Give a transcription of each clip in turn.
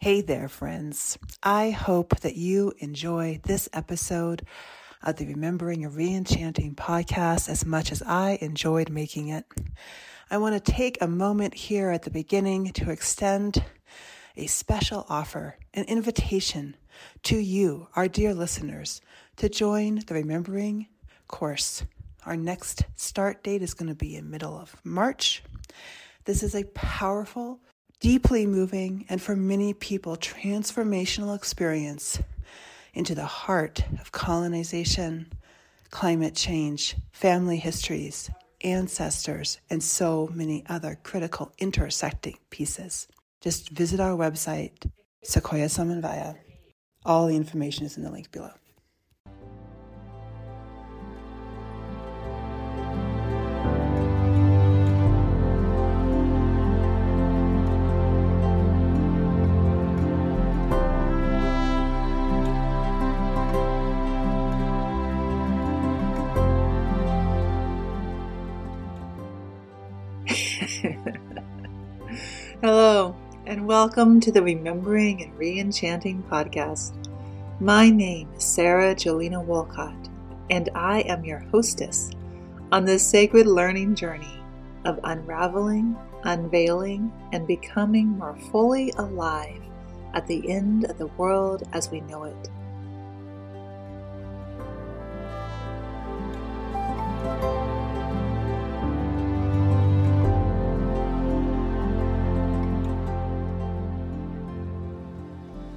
Hey there, friends. I hope that you enjoy this episode of the Remembering and ReEnchanting Podcast as much as I enjoyed making it. I want to take a moment here at the beginning to extend a special offer, an invitation to you, our dear listeners, to join the Remembering course. Our next start date is going to be in middle of March. This is a powerful, deeply moving, and for many people, transformational experience into the heart of colonization, climate change, family histories, ancestors, and so many other critical intersecting pieces. Just visit our website, Sequoia Samanvaya. All the information is in the link below. Hello, and welcome to the Remembering and ReEnchanting Podcast. My name is Sara Jolena Wolcott, and I am your hostess on this sacred learning journey of unraveling, unveiling, and becoming more fully alive at the end of the world as we know it.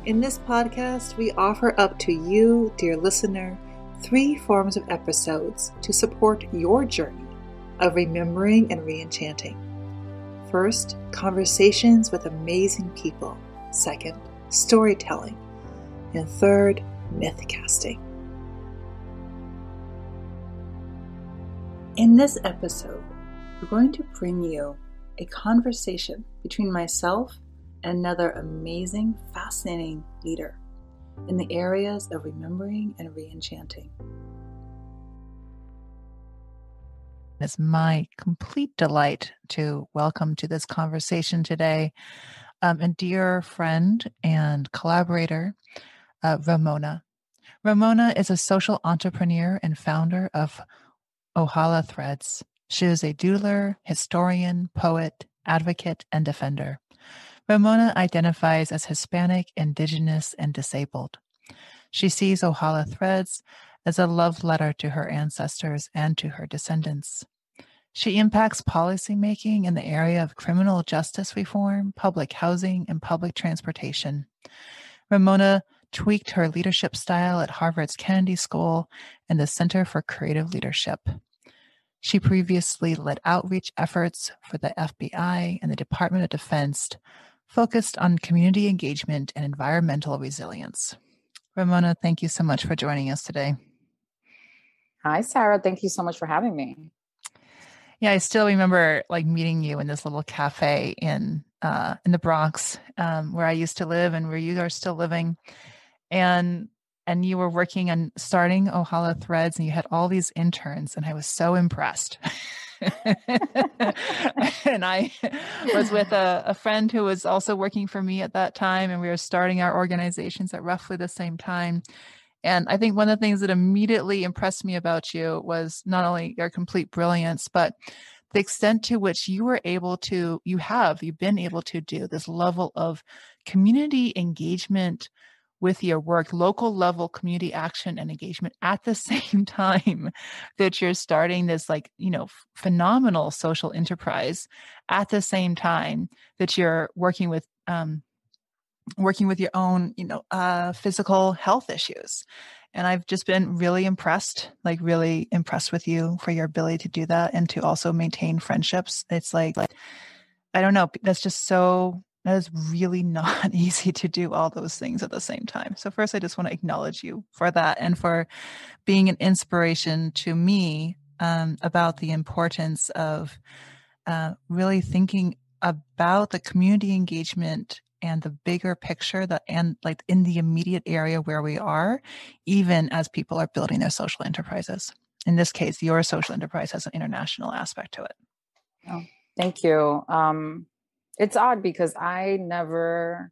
In this podcast, we offer up to you, dear listener, 3 forms of episodes to support your journey of remembering and reenchanting. First, conversations with amazing people. Second, storytelling. And third, myth casting. In this episode, we're going to bring you a conversation between myself and another amazing, fascinating leader in the areas of remembering and reenchanting. It's my complete delight to welcome to this conversation today a dear friend and collaborator, Ramona. Ramona is a social entrepreneur and founder of Ojala Threads. She is a doula, historian, poet, advocate, and defender. Ramona identifies as Hispanic, indigenous, and disabled. She sees Ojala Threads as a love letter to her ancestors and to her descendants. She impacts policymaking in the area of criminal justice reform, public housing, and public transportation. Ramona tweaked her leadership style at Harvard's Kennedy School and the Center for Creative Leadership. She previously led outreach efforts for the FBI and the Department of Defense, focused on community engagement and environmental resilience. Ramona, thank you so much for joining us today. Hi, Sarah. Thank you so much for having me. Yeah, I still remember meeting you in this little cafe in the Bronx, where I used to live and where you are still living. And you were working on starting Ojala Threads, and you had all these interns, and I was so impressed. And I was with a friend who was also working for me at that time, and we were starting our organizations at roughly the same time. And I think one of the things that immediately impressed me about you was not only your complete brilliance, but the extent to which you've been able to do this level of community engagement with your work, local level community action and engagement at the same time that you're starting this phenomenal social enterprise, at the same time that you're working with your own, physical health issues. And I've just been really impressed with you for your ability to do that and to also maintain friendships. It's I don't know, that is really not easy to do all those things at the same time. So first, I just want to acknowledge you for that and for being an inspiration to me about the importance of really thinking about the community engagement and the bigger picture in the immediate area where we are, even as people are building their social enterprises. In this case, your social enterprise has an international aspect to it. Oh, thank you. It's odd because I never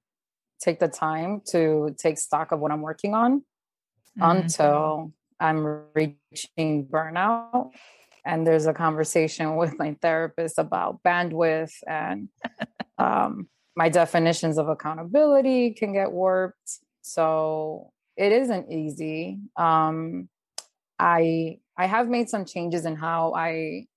take the time to take stock of what I'm working on until I'm reaching burnout. And there's a conversation with my therapist about bandwidth and my definitions of accountability can get warped. So it isn't easy. I have made some changes in how I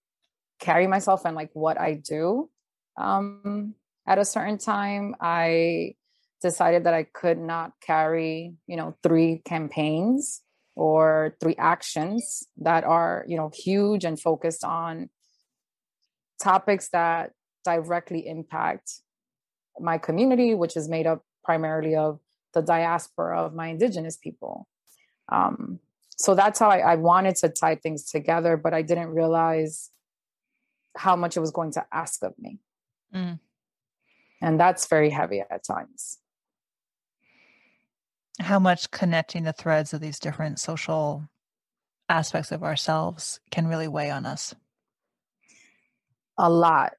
carry myself and like what I do. At a certain time, I decided that I could not carry, 3 campaigns or 3 actions that are, huge and focused on topics that directly impact my community, which is made up primarily of the diaspora of my indigenous people. So that's how I wanted to tie things together, but I didn't realize how much it was going to ask of me. And that's very heavy at times. How much connecting the threads of these different social aspects of ourselves can really weigh on us? A lot.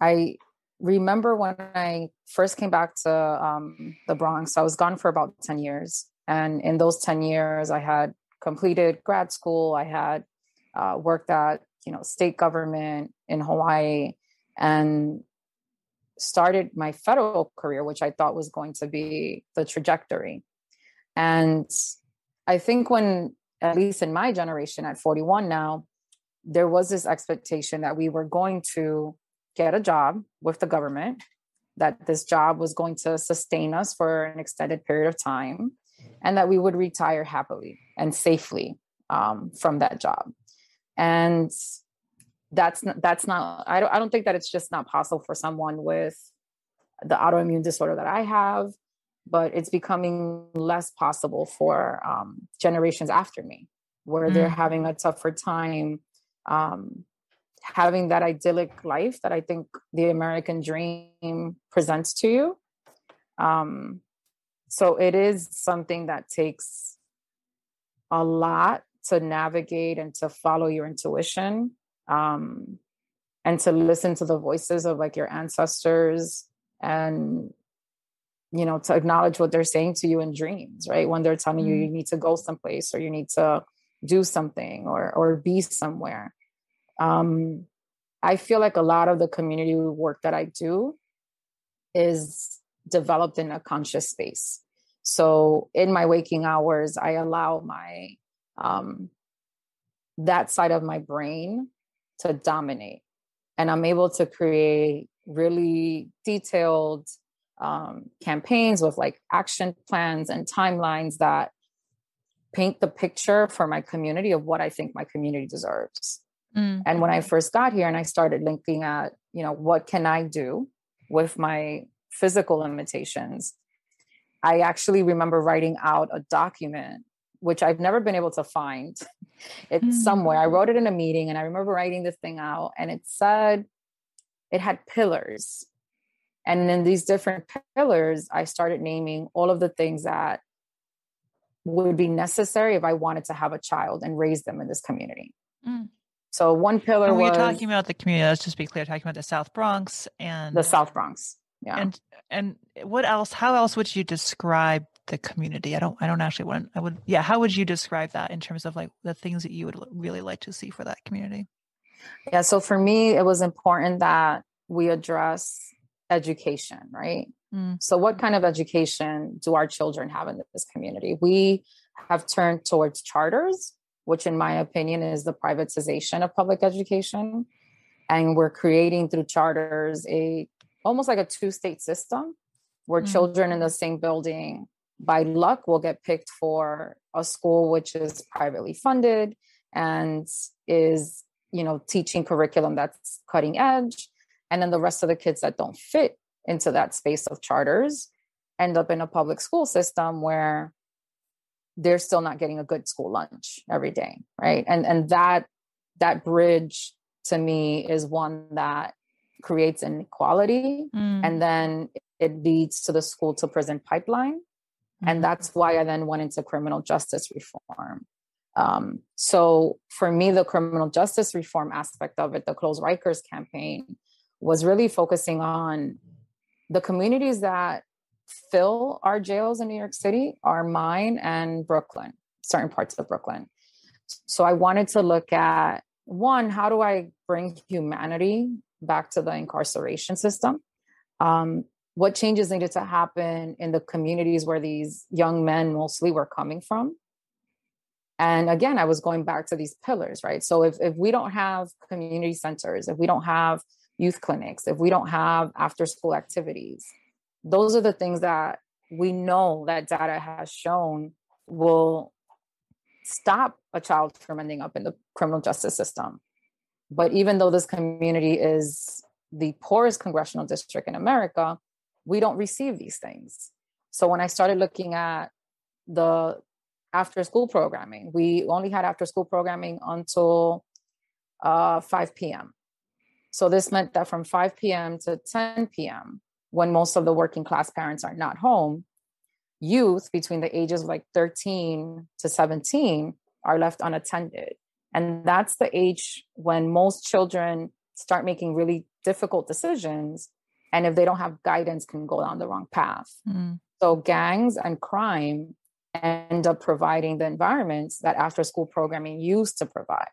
I remember when I first came back to the Bronx, I was gone for about 10 years. And in those 10 years, I had completed grad school. I had worked at, state government in Hawaii and started my federal career, which I thought was going to be the trajectory. And I think when, at least in my generation at 41 now, there was this expectation that we were going to get a job with the government, that this job was going to sustain us for an extended period of time, and that we would retire happily and safely from that job. And that's not, I don't think that it's just not possible for someone with the autoimmune disorder that I have, but it's becoming less possible for generations after me, where they're having a tougher time having that idyllic life that I think the American dream presents to you. So it is something that takes a lot to navigate and to follow your intuition, and to listen to the voices of like your ancestors, and, to acknowledge what they're saying to you in dreams, right? When they're telling you need to go someplace, or you need to do something, or be somewhere. I feel like a lot of the community work that I do is developed in a conscious space. So in my waking hours, I allow my, that side of my brain to dominate, and I'm able to create really detailed, campaigns with like action plans and timelines that paint the picture for my community of what I think my community deserves. And when I first got here and I started looking at, what can I do with my physical limitations, I actually remember writing out a document, which I've never been able to find. It's somewhere. I wrote it in a meeting, and I remember writing this thing out, and it said, it had pillars. And in these different pillars, I started naming all of the things that would be necessary if I wanted to have a child and raise them in this community. So one pillar was... You're talking about the community, let's just be clear, talking about the South Bronx and... The South Bronx, yeah. And what else, how else would you describe the community? How would you describe that in terms of like the things that you would really like to see for that community? Yeah, so for me, it was important that we address education, right? So what kind of education do our children have in this community? We have turned towards charters, which in my opinion is the privatization of public education. And we're creating through charters almost like a 2-state system where children in the same building by luck will get picked for a school which is privately funded and is, teaching curriculum that's cutting edge. And then the rest of the kids that don't fit into that space of charters end up in a public school system where they're still not getting a good school lunch every day, right? And that bridge to me is one that creates inequality, and then it leads to the school to prison pipeline. And that's why I then went into criminal justice reform. So for me, the criminal justice reform aspect of it, the Close Rikers campaign, was really focusing on the communities that fill our jails in New York City are mine and Brooklyn, certain parts of Brooklyn. So I wanted to look at, one, how do I bring humanity back to the incarceration system? What changes needed to happen in the communities where these young men mostly were coming from? And again, I was going back to these pillars, right? So if we don't have community centers, if we don't have youth clinics, if we don't have after school activities, those are the things that we know that data has shown will stop a child from ending up in the criminal justice system. But even though this community is the poorest congressional district in America, we don't receive these things. So when I started looking at the after school programming, we only had after school programming until 5 p.m. So this meant that from 5 p.m. to 10 p.m., when most of the working class parents are not home, youth between the ages of like 13 to 17 are left unattended. And that's the age when most children start making really difficult decisions. And if they don't have guidance, can go down the wrong path. So gangs and crime end up providing the environments that after school programming used to provide.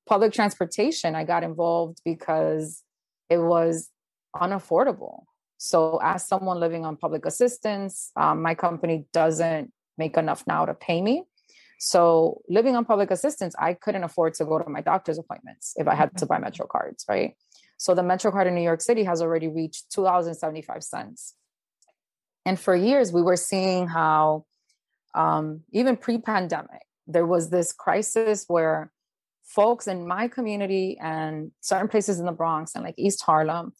Public transportation, I got involved because it was unaffordable. So as someone living on public assistance, my company doesn't make enough now to pay me. So living on public assistance, I couldn't afford to go to my doctor's appointments if I had to buy Metro cards, right? So the Metro card in New York City has already reached $2.75. And for years, we were seeing how even pre-pandemic, there was this crisis where folks in my community and certain places in the Bronx and like East Harlem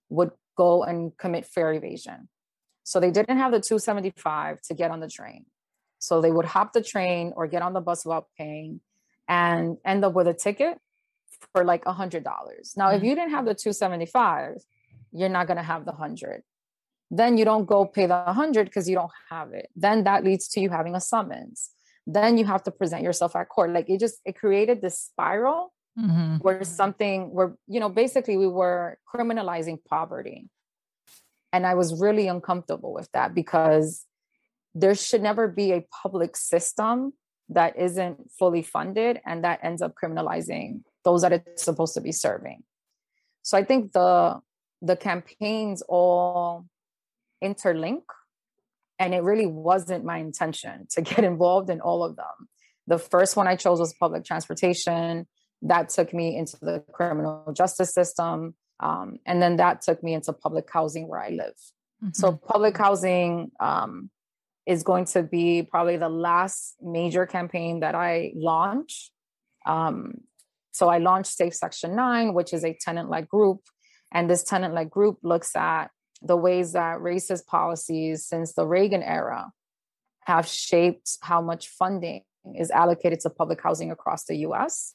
would go and commit fare evasion. So they didn't have the $2.75 to get on the train. So they would hop the train or get on the bus without paying and end up with a ticket for like $100. Now, if you didn't have the $2.75, you're not going to have the 100. Then you don't go pay the 100 because you don't have it. Then that leads to you having a summons. Then you have to present yourself at court. Like it created this spiral where basically we were criminalizing poverty. And I was really uncomfortable with that because there should never be a public system that isn't fully funded and that ends up criminalizing those that it's supposed to be serving. So I think the campaigns all interlink, and it really wasn't my intention to get involved in all of them. The first one I chose was public transportation. That took me into the criminal justice system. And then that took me into public housing where I live. So public housing is going to be probably the last major campaign that I launch. So I launched Safe Section 9, which is a tenant-led group. And this tenant-led group looks at the ways that racist policies since the Reagan era have shaped how much funding is allocated to public housing across the US.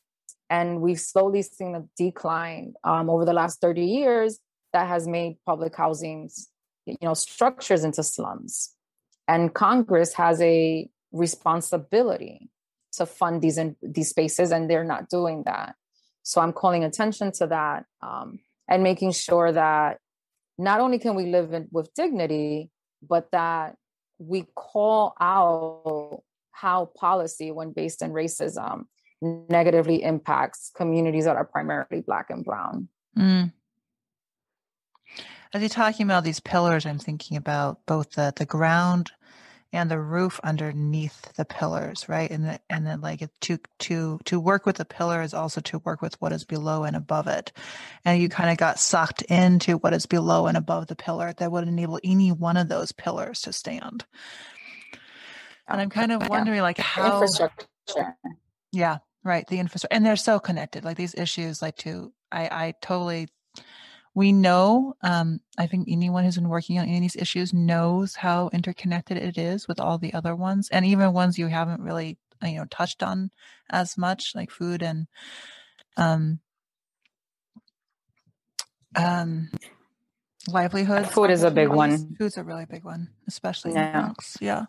And we've slowly seen a decline over the last 30 years that has made public housing, structures into slums. And Congress has a responsibility to fund these spaces, and they're not doing that. So I'm calling attention to that and making sure that not only can we live with dignity, but that we call out how policy, when based in racism, negatively impacts communities that are primarily Black and Brown. As you're talking about these pillars, I'm thinking about both the ground and the roof underneath the pillars, right? And then like to work with the pillar is also to work with what is below and above it. And you kind of got sucked into what is below and above the pillar that would enable any one of those pillars to stand. And I'm kind of wondering like how infrastructure. Yeah, right. The infrastructure, and they're so connected. Like these issues, I totally. We know, I think anyone who's been working on any of these issues knows how interconnected it is with all the other ones, and even ones you haven't really, touched on as much, like food and livelihood. Food is a big one. Food's a really big one, especially in the Bronx. Yeah.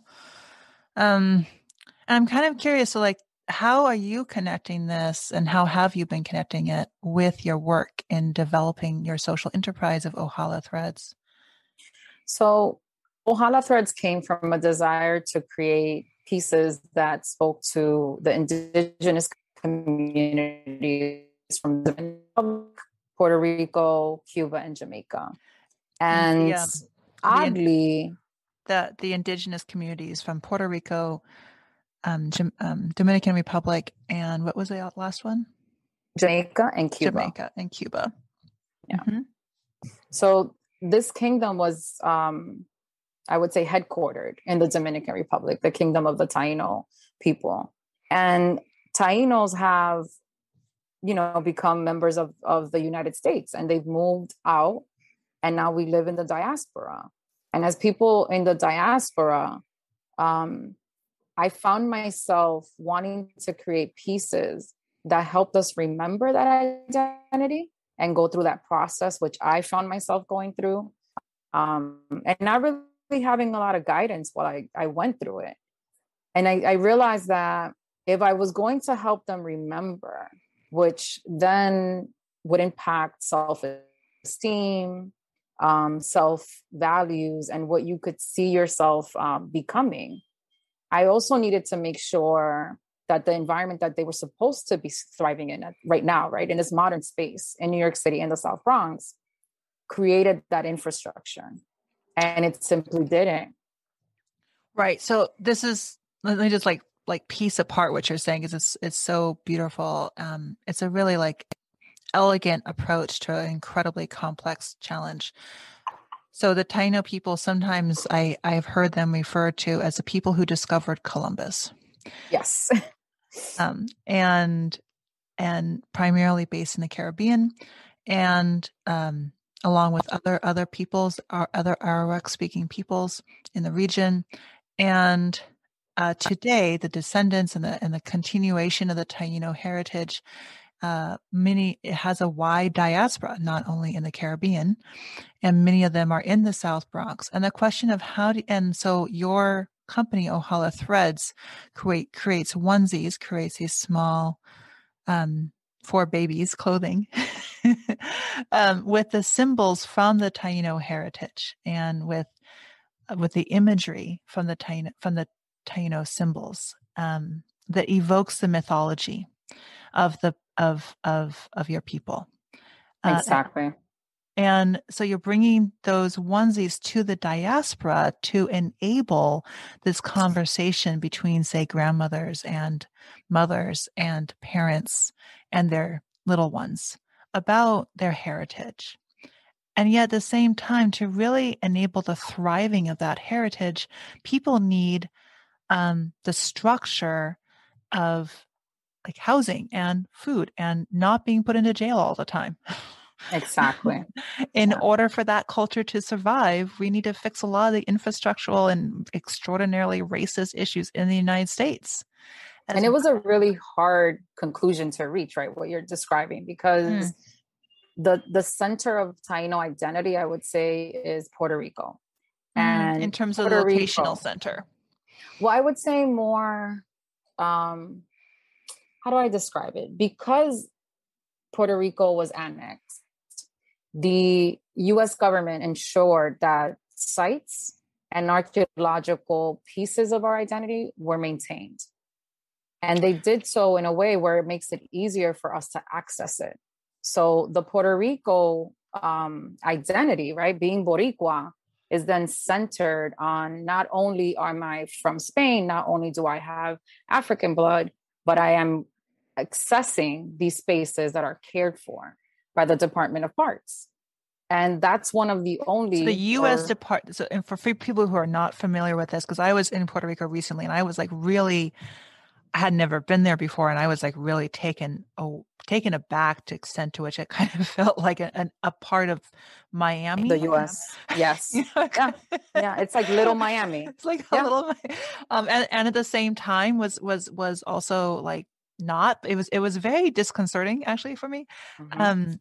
And I'm kind of curious, so like, how are you connecting this, and how have you been connecting it with your work in developing your social enterprise of Ojala Threads? So Ojala Threads came from a desire to create pieces that spoke to the indigenous communities from Puerto Rico, Cuba, and Jamaica. And oddly, the indigenous communities from Puerto Rico, Dominican Republic, and what was the last one? Jamaica and Cuba. Yeah. Mm-hmm. So this kingdom was, I would say, headquartered in the Dominican Republic, the kingdom of the Taino people. And Tainos have, become members of the United States, and they've moved out, and now we live in the diaspora. And as people in the diaspora, I found myself wanting to create pieces that helped us remember that identity and go through that process, which I found myself going through, and not really having a lot of guidance while I went through it. And I realized that if I was going to help them remember, which then would impact self-esteem, self-values, and what you could see yourself becoming, I also needed to make sure that the environment that they were supposed to be thriving in right now, right, in this modern space in New York City and the South Bronx, created that infrastructure. And it simply didn't. Right. So this is, let me just like piece apart what you're saying, because it's so beautiful. It's a really elegant approach to an incredibly complex challenge. So the Taino people, sometimes I've heard them referred to as the people who discovered Columbus. Yes. And primarily based in the Caribbean, and along with other peoples, other Arawak speaking peoples in the region. And today, the descendants and the continuation of the Taino heritage, it has a wide diaspora, not only in the Caribbean, and many of them are in the South Bronx. And the question of and so your company, Ojala Threads, creates onesies, creates these small, for babies clothing, with the symbols from the Taino heritage, and with the imagery from the Taino symbols, that evokes the mythology of your people. Exactly. And so you're bringing those onesies to the diaspora to enable this conversation between, say, grandmothers and mothers and parents and their little ones about their heritage. And yet at the same time, to really enable the thriving of that heritage, people need the structure of housing and food and not being put into jail all the time. Exactly. In order for that culture to survive, we need to fix a lot of the infrastructural and extraordinarily racist issues in the United States. And it was a really hard conclusion to reach, right? What you're describing, because the center of Taino identity, I would say, is Puerto Rico. And in terms of the locational center. Well, I would say more, how do I describe it? Because Puerto Rico was annexed, the U.S. government ensured that sites and archaeological pieces of our identity were maintained. And they did so in a way where it makes it easier for us to access it. So the Puerto Rico identity, right, being Boricua, is then centered on not only am I from Spain, not only do I have African blood, but I am accessing these spaces that are cared for by the Department of Parks. And that's one of the only... So the U.S. Department... So, and for people who are not familiar with this, because I was in Puerto Rico recently, and I was I had never been there before, and I was really taken aback to the extent to which it kind of felt like a part of Miami. The U.S. Yes. Yeah. It's like little Miami. It's like a little, and at the same time was also not. It was very disconcerting actually for me, and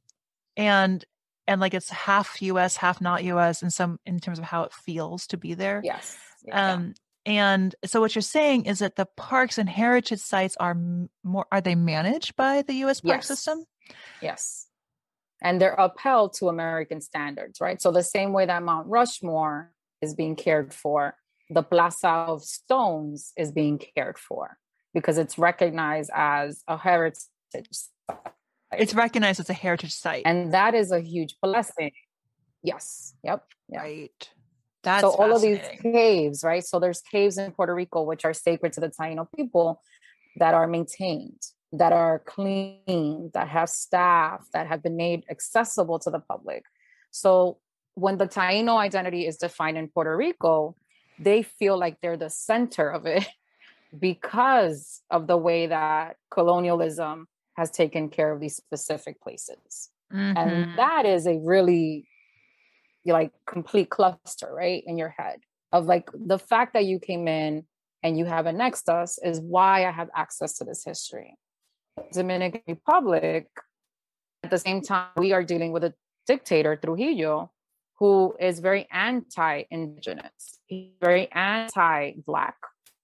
it's half U.S., half not U.S. in terms of how it feels to be there. Yes. And so what you're saying is that the parks and heritage sites are they managed by the U.S. park system? Yes. And they're upheld to American standards, right? So the same way that Mount Rushmore is being cared for. The Plaza of Stones is being cared for because it's recognized as a heritage site. It's recognized as a heritage site. And that is a huge blessing. Yes. Yep. Yeah. Right. That's so all of these caves, right? So there's caves in Puerto Rico, which are sacred to the Taino people, that are maintained, that are clean, that have staff, that have been made accessible to the public. So when the Taino identity is defined in Puerto Rico, they feel like they're the center of it because of the way that colonialism has taken care of these specific places. Mm-hmm. And that is a really complete cluster, right, in your head of like the fact that you came in and you have annexed us is why I have access to this history. Dominican Republic, at the same time, we are dealing with a dictator, Trujillo, who is very anti-indigenous. He's very anti-Black.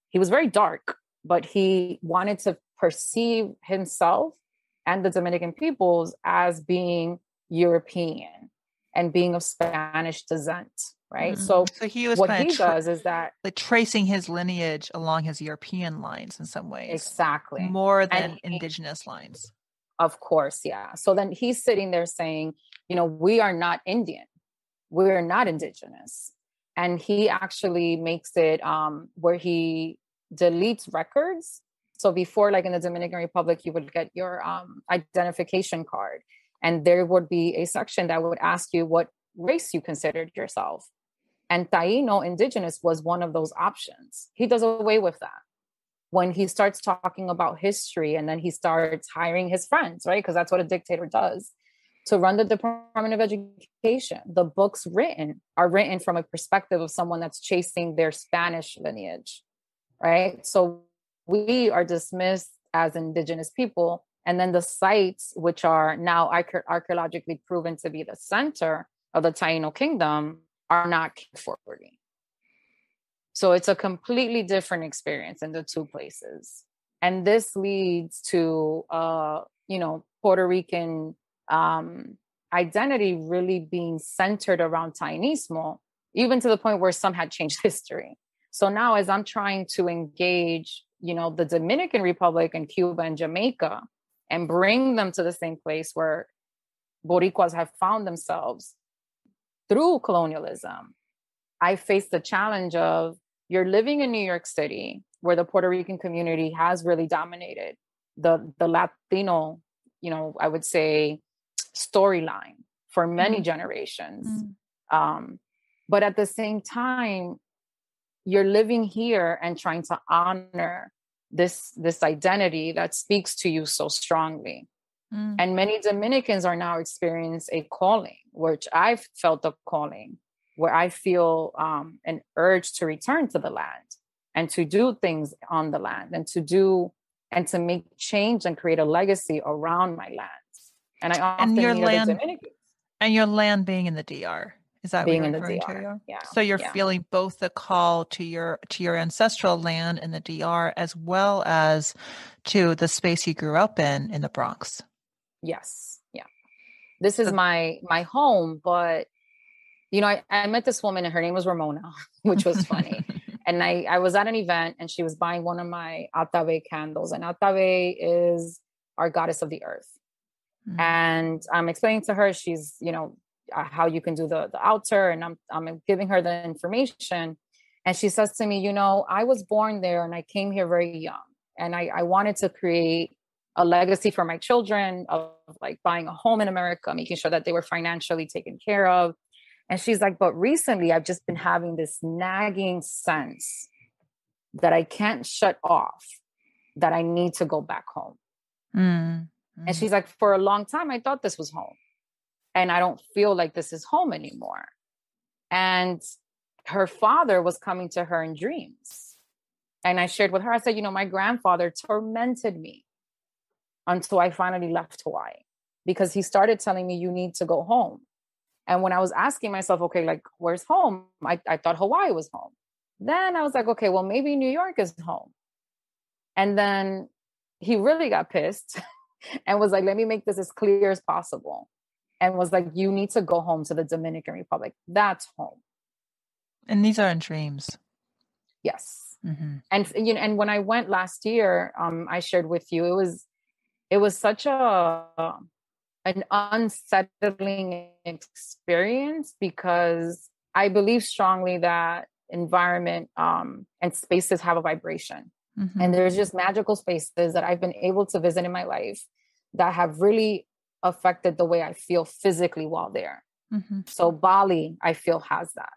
He was very dark, but he wanted to perceive himself and the Dominican peoples as being European and being of Spanish descent, right? Mm-hmm. So he was what he does is that like tracing his lineage along his European lines in some ways. Exactly. More than indigenous lines. Of course, yeah. So then he's sitting there saying, we are not Indian. We're not indigenous. And he actually makes it where he deletes records. So before, like in the Dominican Republic, you would get your identification card. And there would be a section that would ask you what race you considered yourself. And Taino, indigenous, was one of those options. He does away with that when he starts talking about history, and then he starts hiring his friends, right? Because that's what a dictator does, to run the Department of Education. The books are written from a perspective of someone that's chasing their Spanish lineage, right? So we are dismissed as indigenous people. And then the sites, which are now archaeologically proven to be the center of the Taino kingdom, are not forwarding. So it's a completely different experience in the two places. And this leads to, Puerto Rican identity really being centered around Tainismo, even to the point where some had changed history. So now as I'm trying to engage, the Dominican Republic and Cuba and Jamaica and bring them to the same place where Boricuas have found themselves through colonialism, I face the challenge of, you're living in New York City, where the Puerto Rican community has really dominated the Latino, I would say, storyline for many generations. But at the same time, you're living here and trying to honor this identity that speaks to you so strongly. And many Dominicans are now experiencing a calling, which I've felt a calling, where I feel an urge to return to the land and to do things on the land and to make change and create a legacy around my lands. And I often meet other Dominicans. And your land being in the DR. Is that being what you're in the referring DR? To? Yeah. So you're feeling both the call to your ancestral land in the DR, as well as to the space you grew up in the Bronx. Yes. Yeah. This is my home, but I met this woman and her name was Ramona, which was funny. And I was at an event and she was buying one of my Atave candles, and Atave is our goddess of the earth. And I'm explaining to her, she's, how you can do the altar, and I'm giving her the information. And she says to me, I was born there and I came here very young, and I wanted to create a legacy for my children of like buying a home in America, making sure that they were financially taken care of. And she's like, but recently I've just been having this nagging sense that I can't shut off, that I need to go back home. And she's like, for a long time, I thought this was home, and I don't feel like this is home anymore. And her father was coming to her in dreams. And I shared with her, I said, my grandfather tormented me until I finally left Hawaii, because he started telling me, you need to go home. And when I was asking myself, okay, like, where's home? I thought Hawaii was home. Then I was like, okay, well, maybe New York is home. And then he really got pissed and was like, let me make this as clear as possible. And was like, you need to go home to the Dominican Republic. That's home. And these are in dreams. Yes. And, you know, and when I went last year, I shared with you, it was such an unsettling experience, because I believe strongly that environment and spaces have a vibration. And there's just magical spaces that I've been able to visit in my life that have really affected the way I feel physically while there. So Bali, I feel, has that.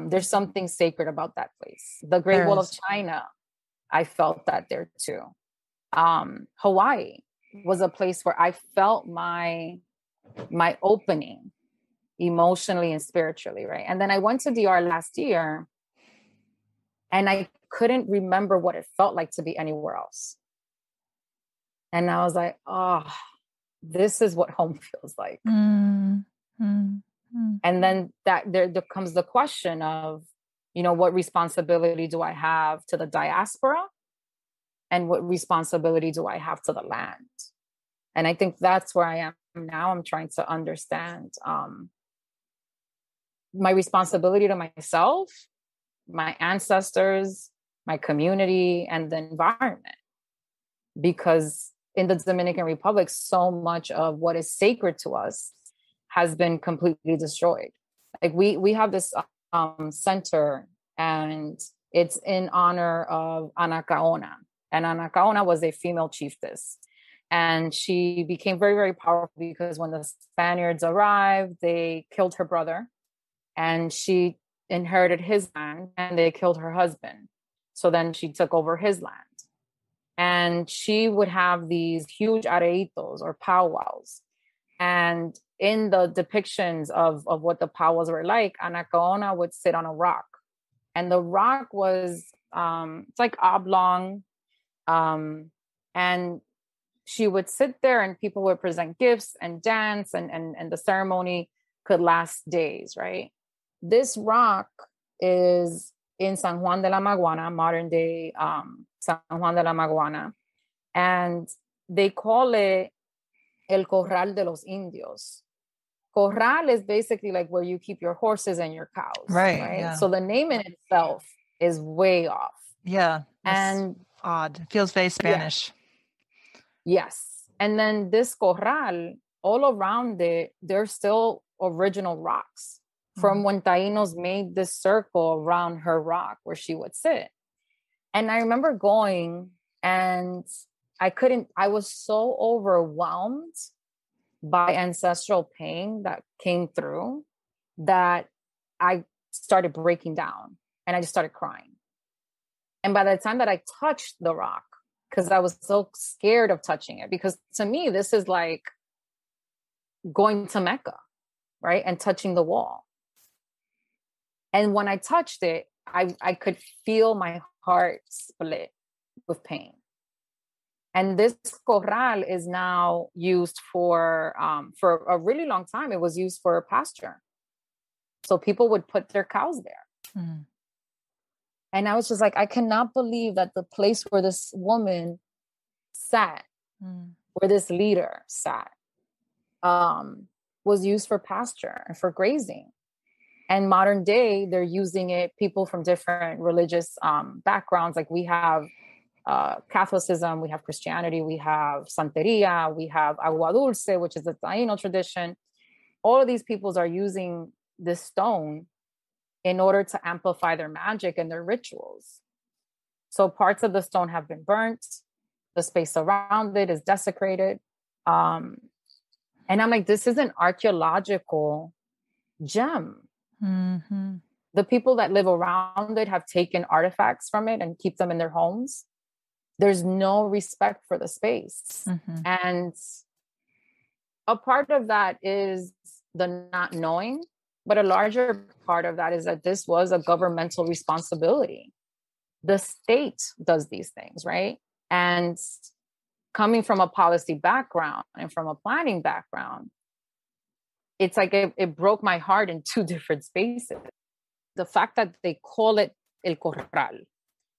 There's something sacred about that place. The Great Wall of China, I felt that there too. Hawaii was a place where I felt my opening emotionally and spiritually, right? And then I went to DR last year, and I couldn't remember what it felt like to be anywhere else. And I was like, oh, this is what home feels like. And then there comes the question of, you know, what responsibility do I have to the diaspora? And what responsibility do I have to the land? And I think that's where I am now. I'm trying to understand my responsibility to myself, my ancestors, my community, and the environment. Because in the Dominican Republic, so much of what is sacred to us has been completely destroyed. Like we have this center, and it's in honor of Anacaona. And Anacaona was a female chiefess. And she became very, very powerful because when the Spaniards arrived, they killed her brother, and she inherited his land, and they killed her husband. So then she took over his land. And she would have these huge areitos or powwows. And in the depictions of what the powwows were like, Anacaona would sit on a rock. And the rock was, it's like oblong. And she would sit there, and people would present gifts and dance, and the ceremony could last days, right? This rock is in San Juan de la Maguana, modern day San Juan de la Maguana. And they call it El Corral de los Indios. Corral is basically like where you keep your horses and your cows. Right? Yeah. So the name in itself is way off. Yeah. And odd. It feels very Spanish. Yeah. Yes. And then this corral, all around it, there's still original rocks from when Tainos made this circle around her rock where she would sit. And I remember going, and I was so overwhelmed by ancestral pain that came through that I started breaking down, and I just started crying. And by the time that I touched the rock, because I was so scared of touching it, because to me, this is like going to Mecca, right? And touching the wall. And when I touched it, I could feel my heart split with pain. And this corral is now used for a really long time. It was used for pasture. So people would put their cows there. And I was just like, I cannot believe that the place where this woman sat, where this leader sat, was used for pasture and for grazing. And modern day, they're using it, people from different religious backgrounds. Like we have Catholicism, we have Christianity, we have Santeria, we have Agua Dulce, which is the Taino tradition. All of these peoples are using this stone in order to amplify their magic and their rituals. So parts of the stone have been burnt. The space around it is desecrated. And I'm like, this is an archaeological gem. The people that live around it have taken artifacts from it and keep them in their homes. There's no respect for the space. And a part of that is the not knowing, but a larger part of that is that this was a governmental responsibility. The state does these things, right? And coming from a policy background and from a planning background, it's like it broke my heart in two different spaces. The fact that they call it El Corral,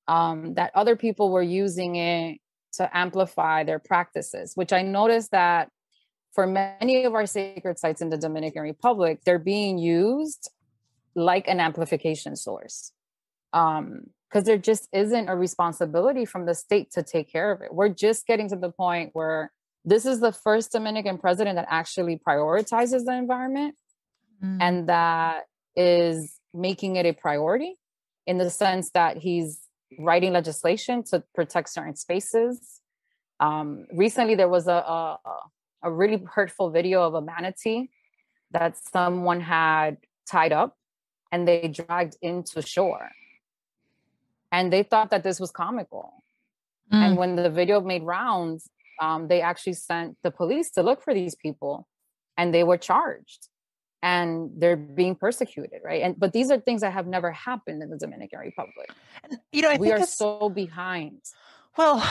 that other people were using it to amplify their practices, which I noticed that for many of our sacred sites in the Dominican Republic, they're being used like an amplification source. Because there just isn't a responsibility from the state to take care of it. We're just getting to the point where this is the first Dominican president that actually prioritizes the environment, and that is making it a priority in the sense that he's writing legislation to protect certain spaces. Recently, there was a really hurtful video of a manatee that someone had tied up and they dragged into shore. And they thought that this was comical. And when the video made rounds, they actually sent the police to look for these people, and they were charged, and they're being persecuted, right? But these are things that have never happened in the Dominican Republic. We are so behind. Well,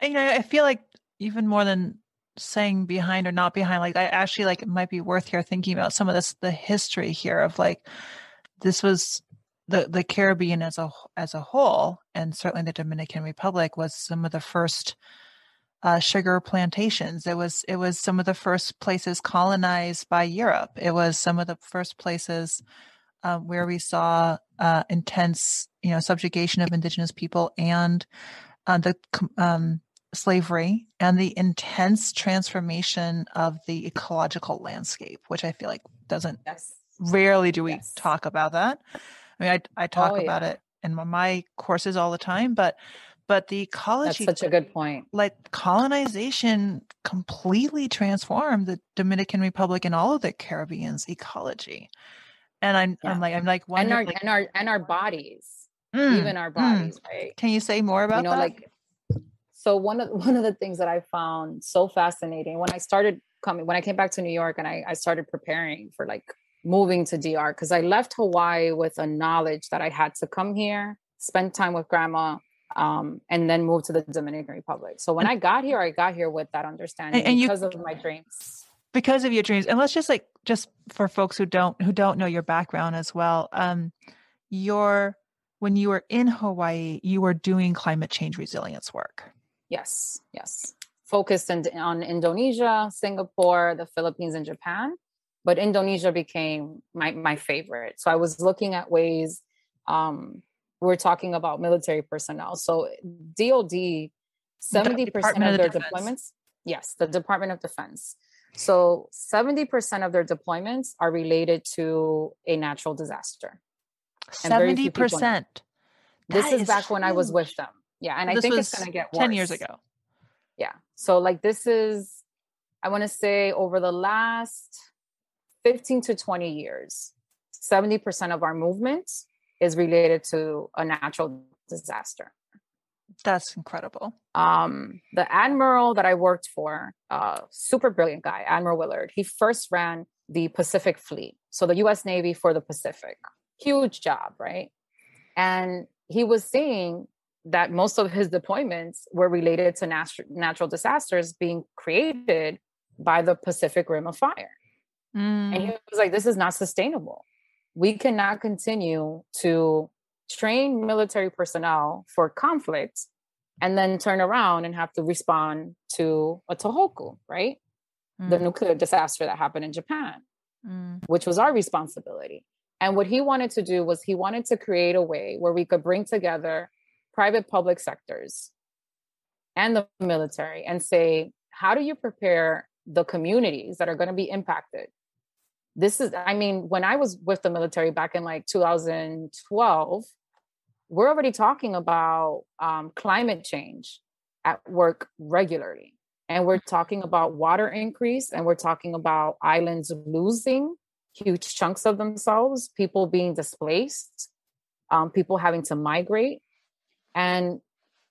I feel like even more than saying behind or not behind, like I actually like it might be worth here thinking about some of the history here of like this was the Caribbean as a whole, and certainly the Dominican Republic was some of the first sugar plantations. It was some of the first places colonized by Europe. It was some of the first places where we saw intense, subjugation of indigenous people and the slavery and the intense transformation of the ecological landscape, which I feel like doesn't. Yes. Rarely do we talk about that. I mean, I talk about it in my courses all the time, but the ecology. That's such a good point. Like colonization completely transformed the Dominican Republic and all of the Caribbean's ecology. And I'm like wondering, and our bodies, even our bodies, right? Can you say more about that? So one of the things that I found so fascinating when I came back to New York and I started preparing for like moving to DR, because I left Hawaii with a knowledge that I had to come here, spend time with grandma, and then move to the Dominican Republic. So when I got here with that understanding because of my dreams. Because of your dreams. And let's just for folks who don't know your background as well, when you were in Hawaii, you were doing climate change resilience work. Yes. Focused on Indonesia, Singapore, the Philippines, and Japan. But Indonesia became my favorite. So I was looking at ways, we're talking about military personnel. So DOD, 70% of their deployments. Yes, the Department of Defense. So 70% of their deployments are related to a natural disaster. 70%. This is back when I was with them. Yeah. And I think it's going to get worse. 10 years ago. Yeah. So like this is, I want to say over the last 15 to 20 years, 70% of our movement is related to a natural disaster. That's incredible. The admiral that I worked for, super brilliant guy, Admiral Willard, he first ran the Pacific Fleet. So the US Navy for the Pacific. Huge job, right? And he was seeing that most of his deployments were related to natural disasters being created by the Pacific Rim of Fire. And he was like, this is not sustainable. We cannot continue to train military personnel for conflict and then turn around and have to respond to a Tohoku, right? The nuclear disaster that happened in Japan, which was our responsibility. And what he wanted to do was he wanted to create a way where we could bring together private public sectors and the military and say, how do you prepare the communities that are going to be impacted? When I was with the military back in like 2012, we're already talking about climate change at work regularly. And we're talking about water increase, and we're talking about islands losing huge chunks of themselves, people being displaced, people having to migrate. And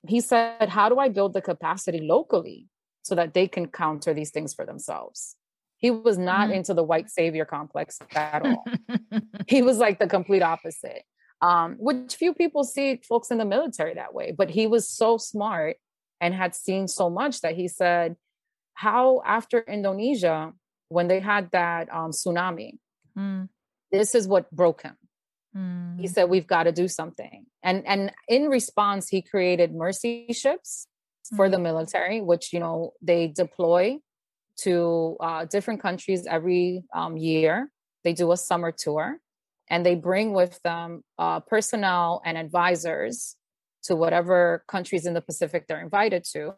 he said, how do I build the capacity locally so that they can counter these things for themselves? He was not into the white savior complex at all. He was like the complete opposite, which few people see folks in the military that way. But he was so smart and had seen so much that he said, how after Indonesia, when they had that tsunami, this is what broke him. He said, we've got to do something. And in response, he created mercy ships for the military, which, they deploy to different countries every year. They do a summer tour. and they bring with them personnel and advisors to whatever countries in the Pacific they're invited to.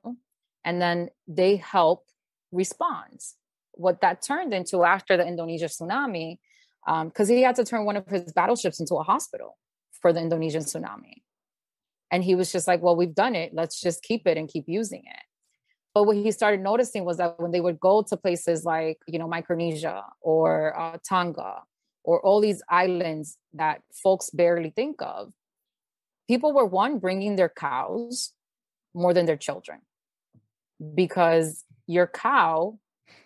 And then they help respond. What that turned into after the Indonesia tsunami, because he had to turn one of his battleships into a hospital for the Indonesian tsunami. And he was just like, well, we've done it. Let's just keep it and keep using it. But what he started noticing was that when they would go to places like, Micronesia or Tonga or all these islands that folks barely think of, people were, one, bringing their cows more than their children, because your cow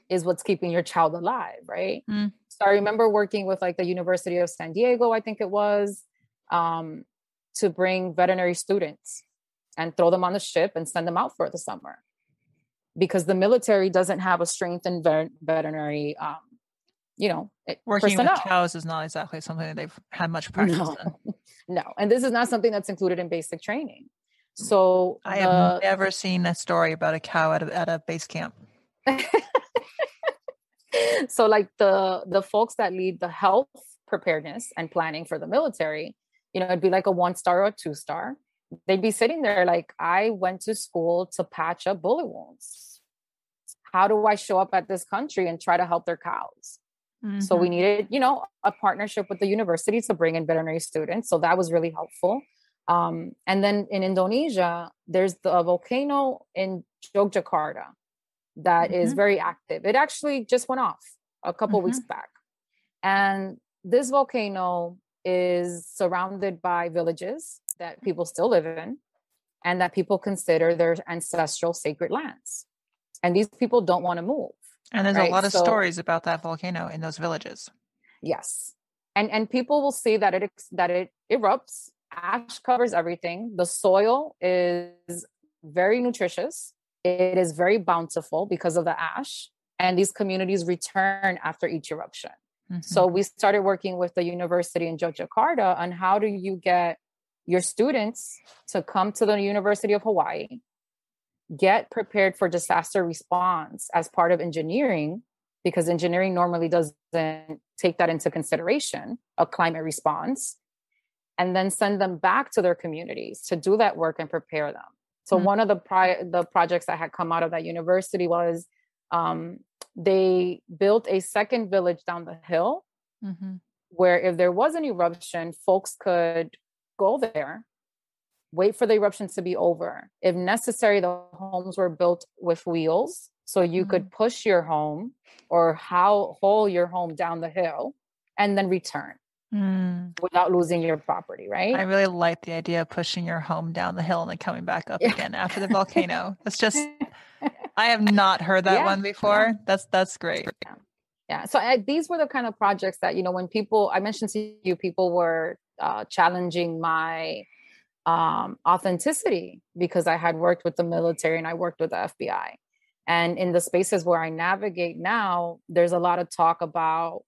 is what's keeping your child alive, right? Mm. So I remember working with like the University of San Diego, I think it was, to bring veterinary students and throw them on the ship and send them out for the summer, because the military doesn't have a strengthened veterinary, working personnel. with cows is not exactly something that they've had much practice in. No. And this is not something that's included in basic training. So I have never seen a story about a cow at a base camp. So like the folks that lead the health preparedness and planning for the military, it'd be like a 1-star or a 2-star. They'd be sitting there like, I went to school to patch up bullet wounds. How do I show up at this country and try to help their cows? Mm-hmm. So we needed, a partnership with the university to bring in veterinary students. So that was really helpful. And then in Indonesia, there's the volcano in Yogyakarta that is very active. It actually just went off a couple weeks back. And this volcano is surrounded by villages that people still live in and that people consider their ancestral sacred lands. And these people don't want to move. And there's a lot of stories about that volcano in those villages. Yes. And people will see that it erupts, ash covers everything. The soil is very nutritious. It is very bountiful because of the ash. And these communities return after each eruption. Mm-hmm. So we started working with the university in Yogyakarta on how do you get your students to come to the University of Hawaii, get prepared for disaster response as part of engineering, because engineering normally doesn't take that into consideration, a climate response, and then send them back to their communities to do that work and prepare them. So one of the projects that had come out of that university was they built a second village down the hill where if there was an eruption, folks could go there, wait for the eruption to be over. If necessary, the homes were built with wheels, so you could push your home or haul your home down the hill and then return without losing your property, right? I really like the idea of pushing your home down the hill and then coming back up again after the volcano. It's just, I have not heard that one before. Yeah. That's great. Yeah. So these were the kind of projects that, when I mentioned to you, people were challenging my authenticity, because I had worked with the military and I worked with the FBI. And in the spaces where I navigate now, there's a lot of talk about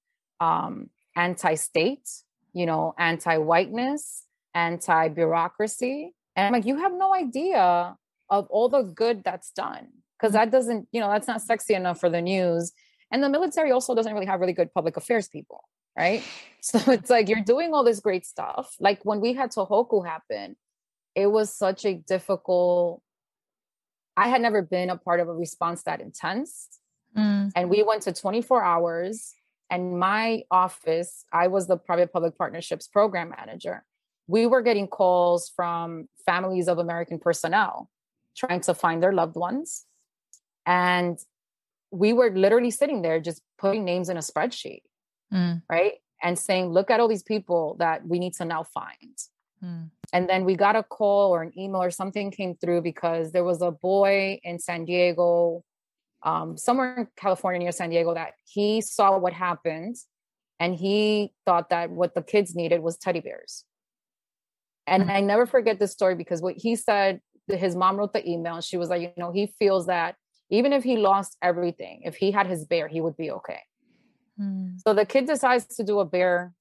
anti-state, anti-whiteness, anti-bureaucracy. And I'm like, you have no idea of all the good that's done, because that doesn't, that's not sexy enough for the news. And the military also doesn't really have really good public affairs people, right? So it's like, you're doing all this great stuff. Like when we had Tohoku happen, it was such a difficult, I had never been a part of a response that intense. And we went to 24 hours. And my office, I was the private public partnerships program manager. We were getting calls from families of American personnel trying to find their loved ones. And we were literally sitting there just putting names in a spreadsheet, right? And saying, look at all these people that we need to now find. And then we got a call or an email or something came through because there was a boy in San Diego, somewhere in California near San Diego, that he saw what happened and he thought that what the kids needed was teddy bears. And I never forget this story, because what he said, his mom wrote the email and she was like, he feels that even if he lost everything, if he had his bear, he would be okay. So the kid decides to do a bear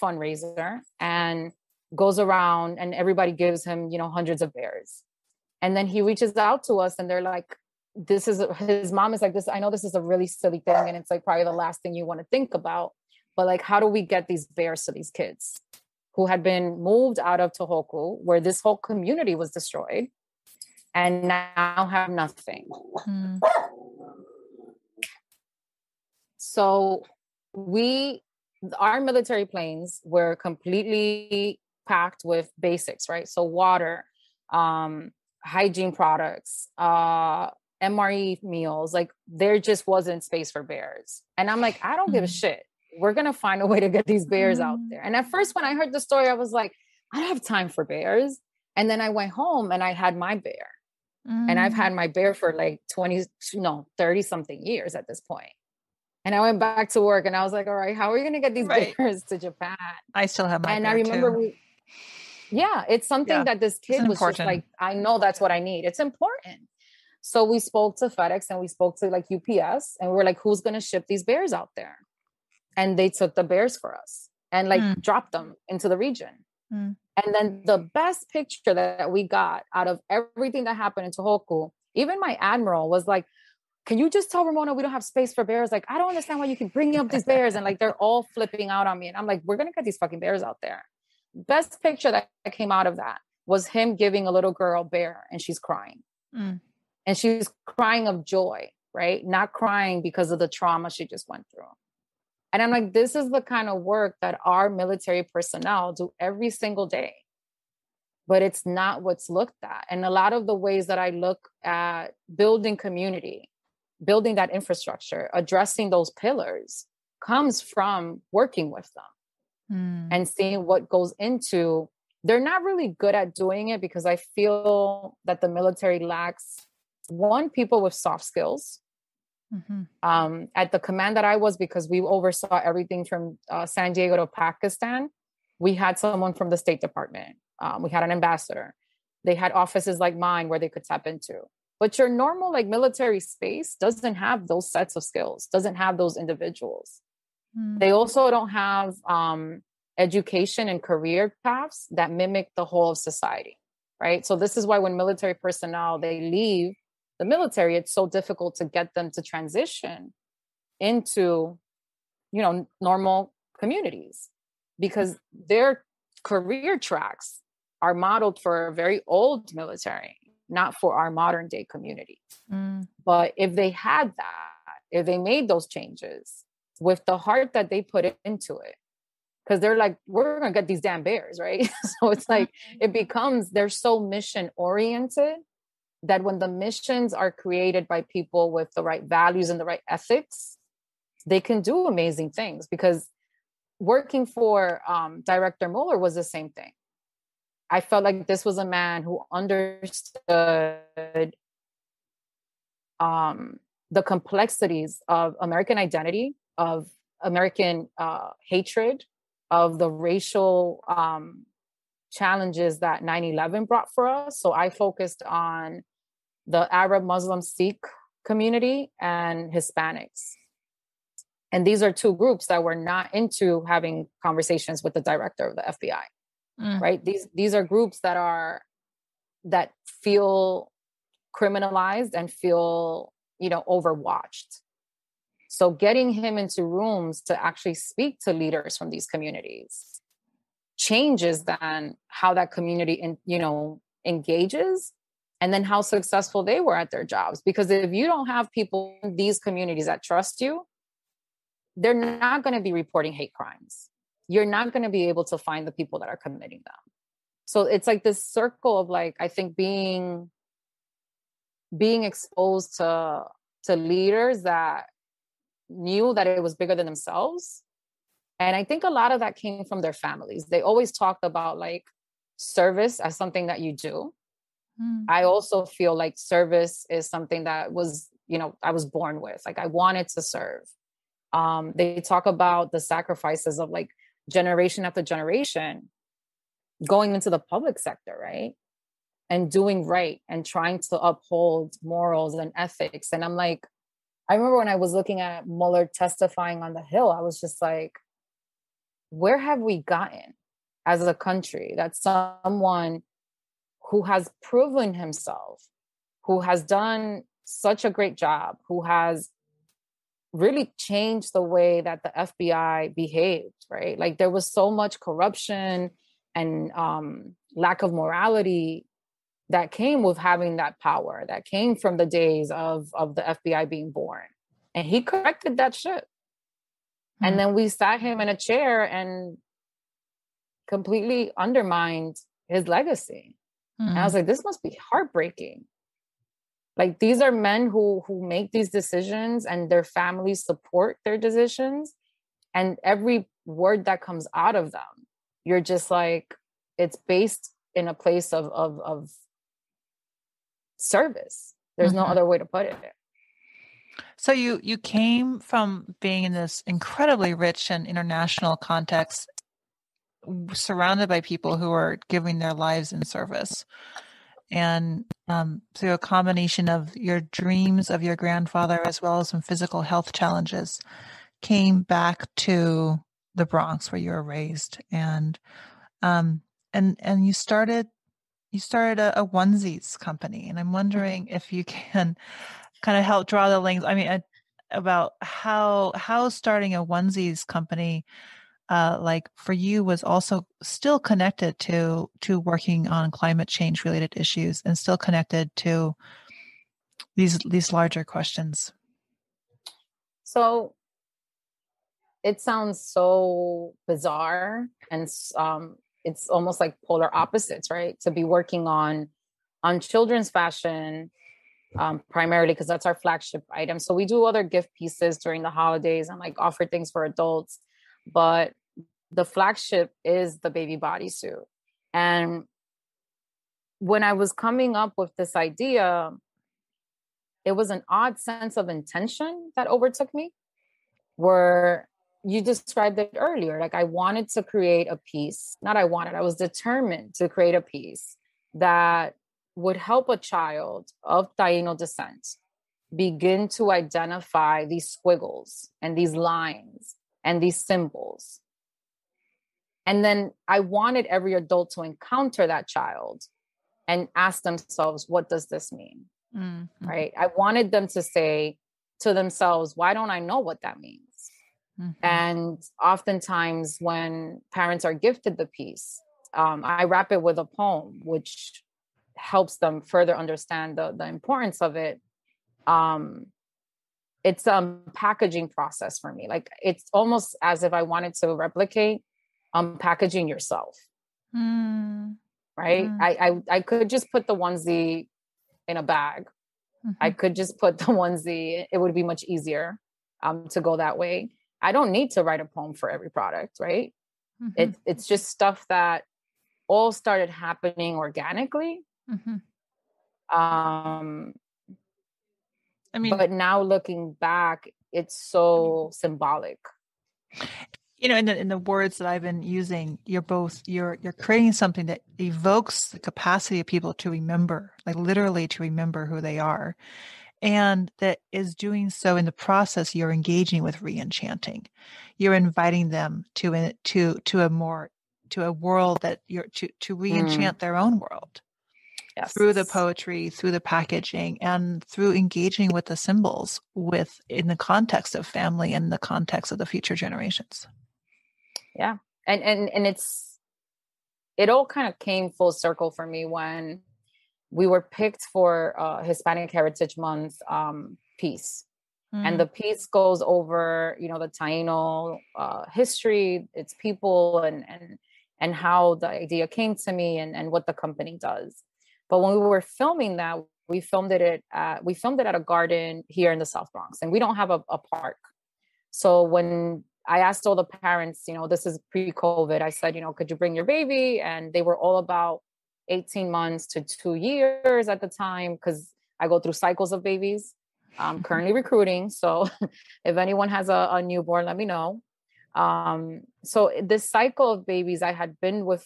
fundraiser and goes around and everybody gives him, hundreds of bears. And then he reaches out to us and they're like, his mom is like, this, I know this is a really silly thing. And it's like probably the last thing you want to think about, but like, how do we get these bears to these kids who had been moved out of Tohoku, where this whole community was destroyed, and now have nothing? So our military planes were completely packed with basics, right? So water, hygiene products, MRE meals. Like, there just wasn't space for bears. And I'm like, I don't give a shit. We're going to find a way to get these bears out there. And at first, when I heard the story, I was like, I don't have time for bears. And then I went home and I had my bear. And I've had my bear for like 30 something years at this point. And I went back to work and I was like, all right, how are we going to get these bears to Japan? I still have my bear I remember too. it's something that this kid was just like, I know that's what I need. It's important. So we spoke to FedEx and we spoke to like UPS and we were like, who's going to ship these bears out there? And they took the bears for us and like dropped them into the region. And then the best picture that we got out of everything that happened in Tohoku, even my admiral was like, can you just tell Ramona we don't have space for bears? Like, I don't understand why you keep bringing up these bears. And like, they're all flipping out on me. And I'm like, we're going to get these fucking bears out there. Best picture that came out of that was him giving a little girl bear and she's crying. And she's crying of joy, right? Not crying because of the trauma she just went through. And I'm like, this is the kind of work that our military personnel do every single day. But it's not what's looked at. And a lot of the ways that I look at building community, building that infrastructure, addressing those pillars comes from working with them and seeing what goes into. They're not really good at doing it because I feel that the military lacks, one, people with soft skills. At the command that I was, because we oversaw everything from San Diego to Pakistan, we had someone from the State Department. We had an ambassador. They had offices like mine where they could tap into. But your normal like military space doesn't have those sets of skills, doesn't have those individuals. They also don't have education and career paths that mimic the whole of society, right? So this is why when military personnel, they leave the military, it's so difficult to get them to transition into, normal communities, because their career tracks are modeled for a very old military, not for our modern day community. But if they had that, if they made those changes with the heart that they put into it, because they're like, we're going to get these damn bears, right? So it's like, they're so mission oriented that when the missions are created by people with the right values and the right ethics, they can do amazing things. Because working for Director Mueller was the same thing. I felt like this was a man who understood the complexities of American identity, of American hatred, of the racial challenges that 9/11 brought for us. So I focused on the Arab, Muslim, Sikh community and Hispanics. And these are two groups that were not into having conversations with the director of the FBI, right? These are groups that feel criminalized and feel, overwatched. So getting him into rooms to actually speak to leaders from these communities changes then how that community, engages, and then how successful they were at their jobs. Because if you don't have people in these communities that trust you, they're not going to be reporting hate crimes. You're not going to be able to find the people that are committing them. So it's like this circle of like, I think being exposed to leaders that knew that it was bigger than themselves. And I think a lot of that came from their families. They always talked about like service as something that you do. I also feel like service is something that was, I was born with. Like, I wanted to serve. They talk about the sacrifices of like generation after generation going into the public sector, right? And doing right and trying to uphold morals and ethics. And I'm like, I remember when I was looking at Mueller testifying on the Hill, I was just like, where have we gotten as a country that someone who has proven himself, who has done such a great job, who has really changed the way that the FBI behaved, right? Like there was so much corruption and lack of morality that came with having that power, that came from the days of the FBI being born. And he corrected that shit. And then we sat him in a chair and completely undermined his legacy. And I was like, this must be heartbreaking. Like, these are men who make these decisions and their families support their decisions. And every word that comes out of them, you're just like, it's based in a place of service. There's no other way to put it. So you came from being in this incredibly rich and international context, surrounded by people who are giving their lives in service. And through a combination of your dreams of your grandfather, as well as some physical health challenges, came back to the Bronx where you were raised, and you started a onesies company. And I'm wondering if you can kind of help draw the links. I mean, about how starting a onesies company, like for you, was also still connected to working on climate change related issues and still connected to these larger questions. So it sounds so bizarre, and it's almost like polar opposites, right? To be working on children's fashion, primarily because that's our flagship item. So we do other gift pieces during the holidays and like offer things for adults, but the flagship is the baby bodysuit. And when I was coming up with this idea, it was an odd sense of intention that overtook me, where you described it earlier. Like, I wanted to create a piece, I was determined to create a piece that would help a child of Taino descent begin to identify these squiggles and these lines and these symbols. And then I wanted every adult to encounter that child and ask themselves, what does this mean? Mm-hmm. Right? I wanted them to say to themselves, why don't I know what that means? Mm-hmm. And oftentimes when parents are gifted the piece, I wrap it with a poem, which helps them further understand the importance of it. It's a packaging process for me. Like, it's almost as if I wanted to replicate packaging yourself. Right? I could just put the onesie in a bag. I could just put the onesie. It would be much easier to go that way. I don't need to write a poem for every product, right? It's just stuff that all started happening organically. I mean, but now looking back, it's so symbolic. You know, in the words that I've been using, you're creating something that evokes the capacity of people to remember, like literally to remember who they are. And that is doing so in the process, you're engaging with re-enchanting. You're inviting them to a world that to re-enchant their own world. Yes. Through the poetry, through the packaging, and through engaging with the symbols in the context of family and the context of the future generations. Yeah. And it all kind of came full circle for me when we were picked for Hispanic Heritage Month piece. And the piece goes over, the Taino history, its people, and how the idea came to me and what the company does. But when we were filming that, we filmed it at a garden here in the South Bronx, and we don't have a park. So when I asked all the parents, this is pre-COVID, I said, could you bring your baby? And they were all about 18 months to 2 years at the time, because I go through cycles of babies. I'm currently recruiting. So if anyone has a newborn, let me know. So this cycle of babies, I had been with,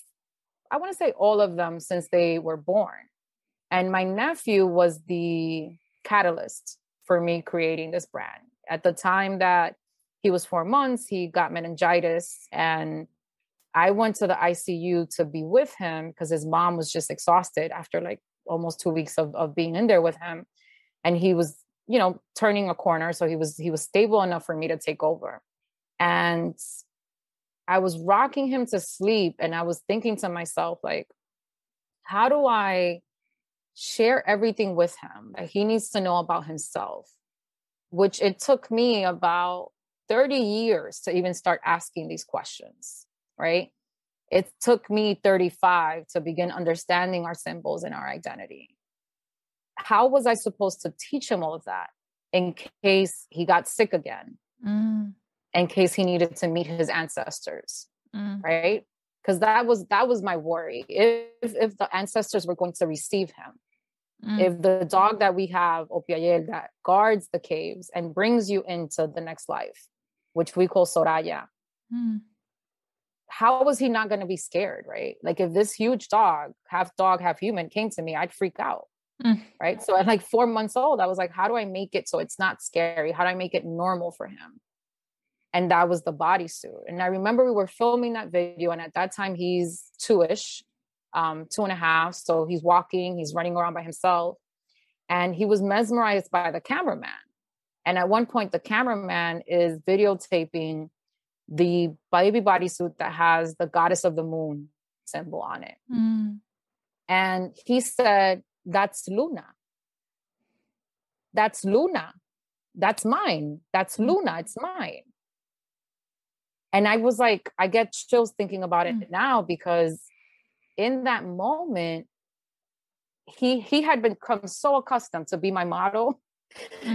I want to say all of them since they were born. And my nephew was the catalyst for me creating this brand. At the time that he was 4 months, he got meningitis, and I went to the ICU to be with him because his mom was just exhausted after like almost 2 weeks of being in there with him. And he was turning a corner. So he was stable enough for me to take over. And I was rocking him to sleep. And I was thinking to myself, like, how do I share everything with him that he needs to know about himself? Which it took me about 30 years to even start asking these questions, right? It took me 35 to begin understanding our symbols and our identity. How was I supposed to teach him all of that in case he got sick again? In case he needed to meet his ancestors, right? Because that was my worry. If the ancestors were going to receive him, if the dog that we have, Opiayel, that guards the caves and brings you into the next life, which we call Soraya, how was he not going to be scared, right? Like if this huge dog, half human, came to me, I'd freak out, right? So at like 4 months old, I was like, how do I make it so it's not scary? How do I make it normal for him? And that was the bodysuit. And I remember we were filming that video, and at that time he's 2-ish, 2.5. So he's walking, he's running around by himself, and he was mesmerized by the cameraman. And at one point, the cameraman is videotaping the baby bodysuit that has the goddess of the moon symbol on it. And he said, "That's Luna. That's Luna. That's mine. That's Luna. It's mine." And I was like, I get chills thinking about it now, because in that moment, he had become so accustomed to be my model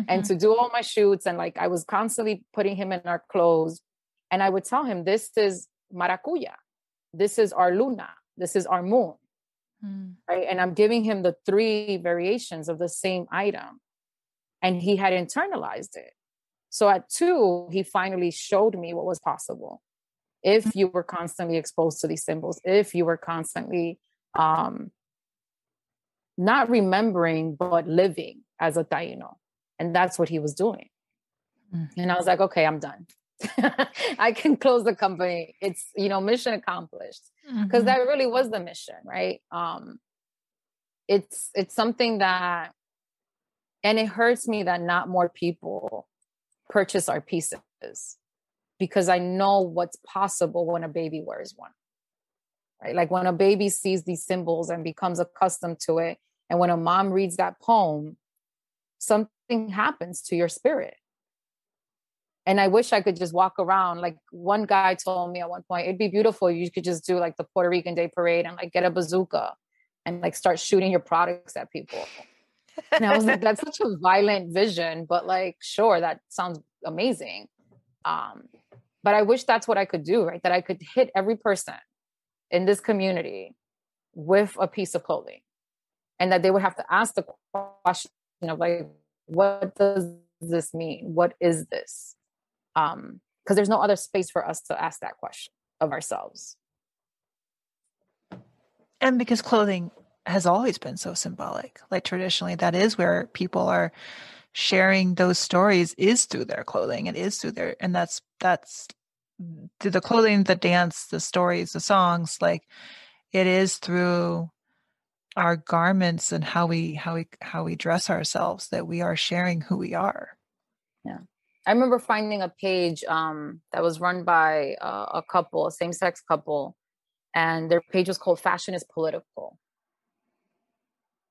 and to do all my shoots. And like, I was constantly putting him in our clothes. And I would tell him, this is Maracuya. This is our Luna. This is our moon. Right. And I'm giving him the 3 variations of the same item. And he had internalized it. So at 2, he finally showed me what was possible. If you were constantly exposed to these symbols, if you were constantly not remembering, but living as a Taino. And that's what he was doing. And I was like, okay, I'm done. I can close the company. It's, mission accomplished. Because that really was the mission, right? It's something that, and it hurts me that not more people purchase our pieces, because I know what's possible when a baby wears one, right? Like when a baby sees these symbols and becomes accustomed to it. And when a mom reads that poem, something happens to your spirit. And I wish I could just walk around. Like one guy told me at one point, it'd be beautiful. You could just do like the Puerto Rican Day Parade and like get a bazooka and like start shooting your products at people. And I was like, that's such a violent vision, but like, sure, that sounds amazing. But I wish that's what I could do, right? That I could hit every person in this community with a piece of clothing, and that they would have to ask the question of like, what does this mean? What is this? Because there's no other space for us to ask that question of ourselves. And because clothing has always been so symbolic, like traditionally, that is where people are sharing those stories, is through their clothing. It is through their, and that's through the clothing, the dance, the stories, the songs. Like it is through our garments and how we dress ourselves that we are sharing who we are. Yeah. I remember finding a page that was run by a couple, a same-sex couple, and their page was called Fashion is Political.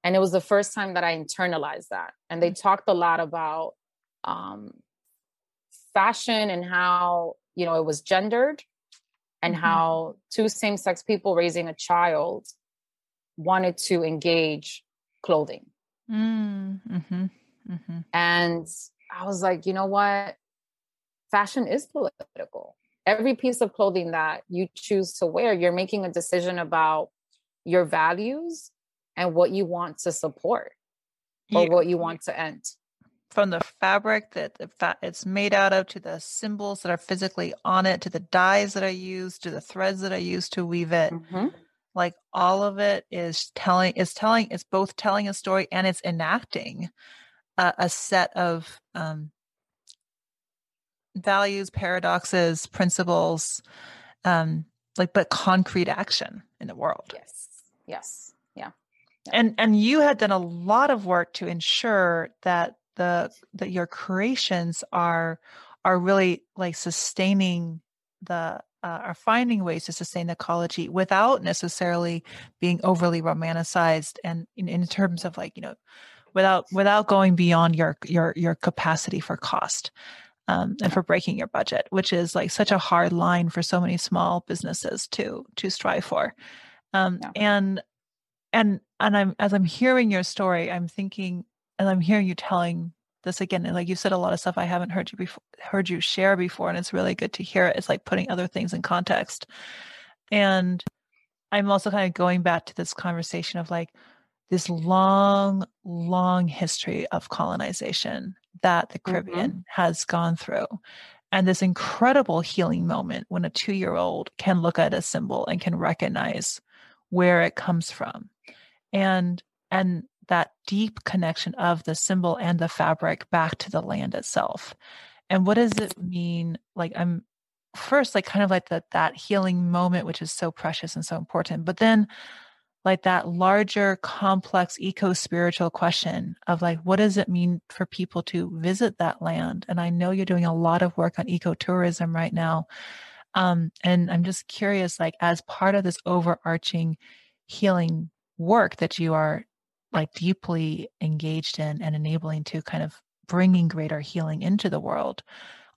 And it was the first time that I internalized that. And they talked a lot about fashion and how, it was gendered, and how 2 same-sex people raising a child wanted to engage clothing. And I was like, you know what? Fashion is political. Every piece of clothing that you choose to wear, you're making a decision about your values and what you want to support or what you want to end. From the fabric that it's made out of, to the symbols that are physically on it, to the dyes that I use, to the threads that I use to weave it. Like all of it is both telling a story and it's enacting a set of values, paradoxes, principles, but concrete action in the world. Yes. Yeah. And you had done a lot of work to ensure that that your creations are really like sustaining are finding ways to sustain ecology without necessarily being overly romanticized, and in terms of like, without going beyond your capacity for cost, and for breaking your budget, which is like such a hard line for so many small businesses to strive for. And as I'm hearing your story, I'm thinking, and I'm hearing you telling this again, and like you said, a lot of stuff I haven't heard you share before, and it's really good to hear it. It's like putting other things in context. And I'm also kind of going back to this conversation of like this long, long history of colonization that the Caribbean has gone through. And this incredible healing moment when a 2-year-old can look at a symbol and can recognize where it comes from. And that deep connection of the symbol and the fabric back to the land itself. And what does it mean? Like, I'm first like kind of like that healing moment, which is so precious and so important, but then like that larger, complex eco-spiritual question of like, what does it mean for people to visit that land? And I know you're doing a lot of work on ecotourism right now. And I'm just curious, like, as part of this overarching healing work that you are like deeply engaged in and enabling to kind of bringing greater healing into the world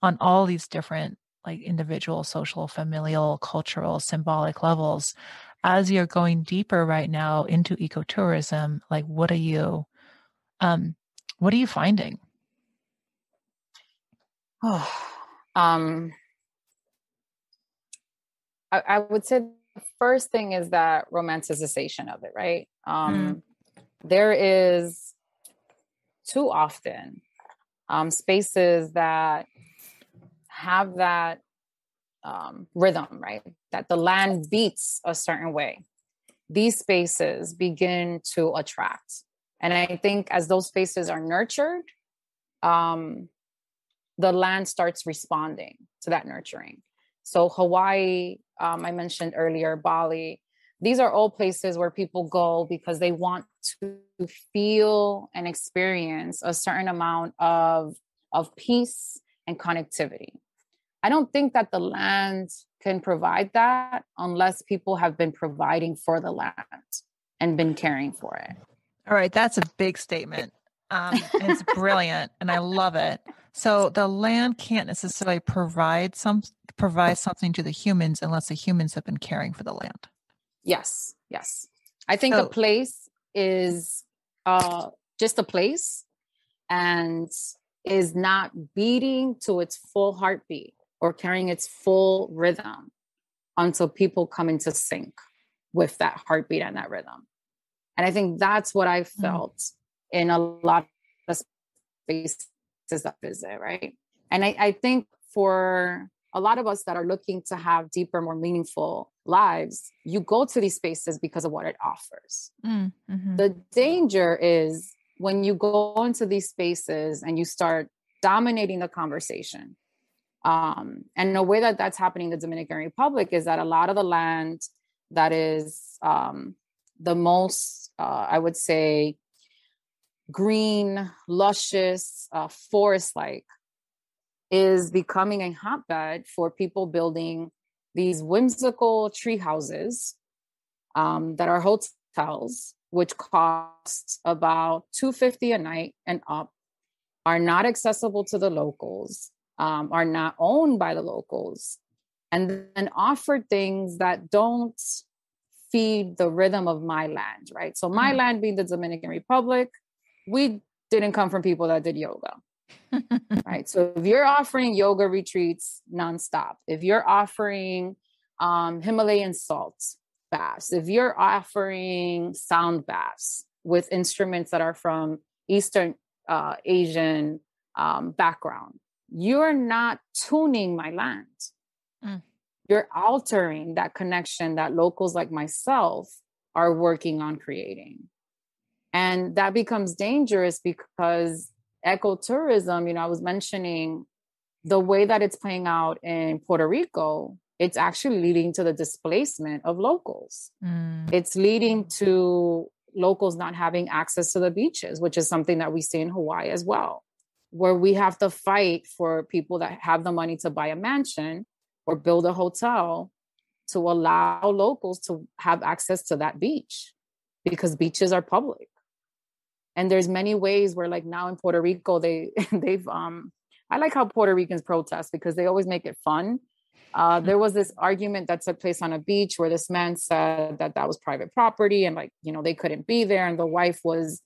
on all these different like individual, social, familial, cultural, symbolic levels, as you're going deeper right now into ecotourism, like what are you finding? I would say the first thing is that romanticization of it, right? There is too often spaces that have that rhythm, right? That the land beats a certain way. These spaces begin to attract. And I think as those spaces are nurtured, the land starts responding to that nurturing. So Hawaii, I mentioned earlier, Bali, these are all places where people go because they want to feel and experience a certain amount of peace and connectivity. I don't think that the land can provide that unless people have been providing for the land and been caring for it. All right. That's a big statement. It's brilliant and I love it. So the land can't necessarily provide something to the humans unless the humans have been caring for the land. Yes. I think a place is just a place and is not beating to its full heartbeat or carrying its full rhythm until people come into sync with that heartbeat and that rhythm. And I think that's what I felt in a lot of spaces that visit, right? And I think for a lot of us that are looking to have deeper, more meaningful lives, you go to these spaces because of what it offers. The danger is when you go into these spaces and you start dominating the conversation. And the way that that's happening in the Dominican Republic is that a lot of the land that is the most, I would say, green, luscious, forest-like, is becoming a hotbed for people building these whimsical tree houses that are hotels, which cost about $250 a night and up, are not accessible to the locals, are not owned by the locals, and then offer things that don't feed the rhythm of my land, right? So my land being the Dominican Republic, we didn't come from people that did yoga. Right. So if you're offering yoga retreats nonstop, if you're offering Himalayan salt baths, if you're offering sound baths with instruments that are from Eastern Asian background, you're not tuning my land. You're altering that connection that locals like myself are working on creating. And that becomes dangerous because ecotourism, I was mentioning the way that it's playing out in Puerto Rico, it's actually leading to the displacement of locals. It's leading to locals not having access to the beaches, which is something that we see in Hawaii as well. where we have to fight for people that have the money to buy a mansion or build a hotel to allow locals to have access to that beach, because beaches are public. And there's many ways where, like, now in Puerto Rico, they've I like how Puerto Ricans protest because they always make it fun. There was this argument that took place on a beach where this man said that was private property and, like, they couldn't be there. And the wife was,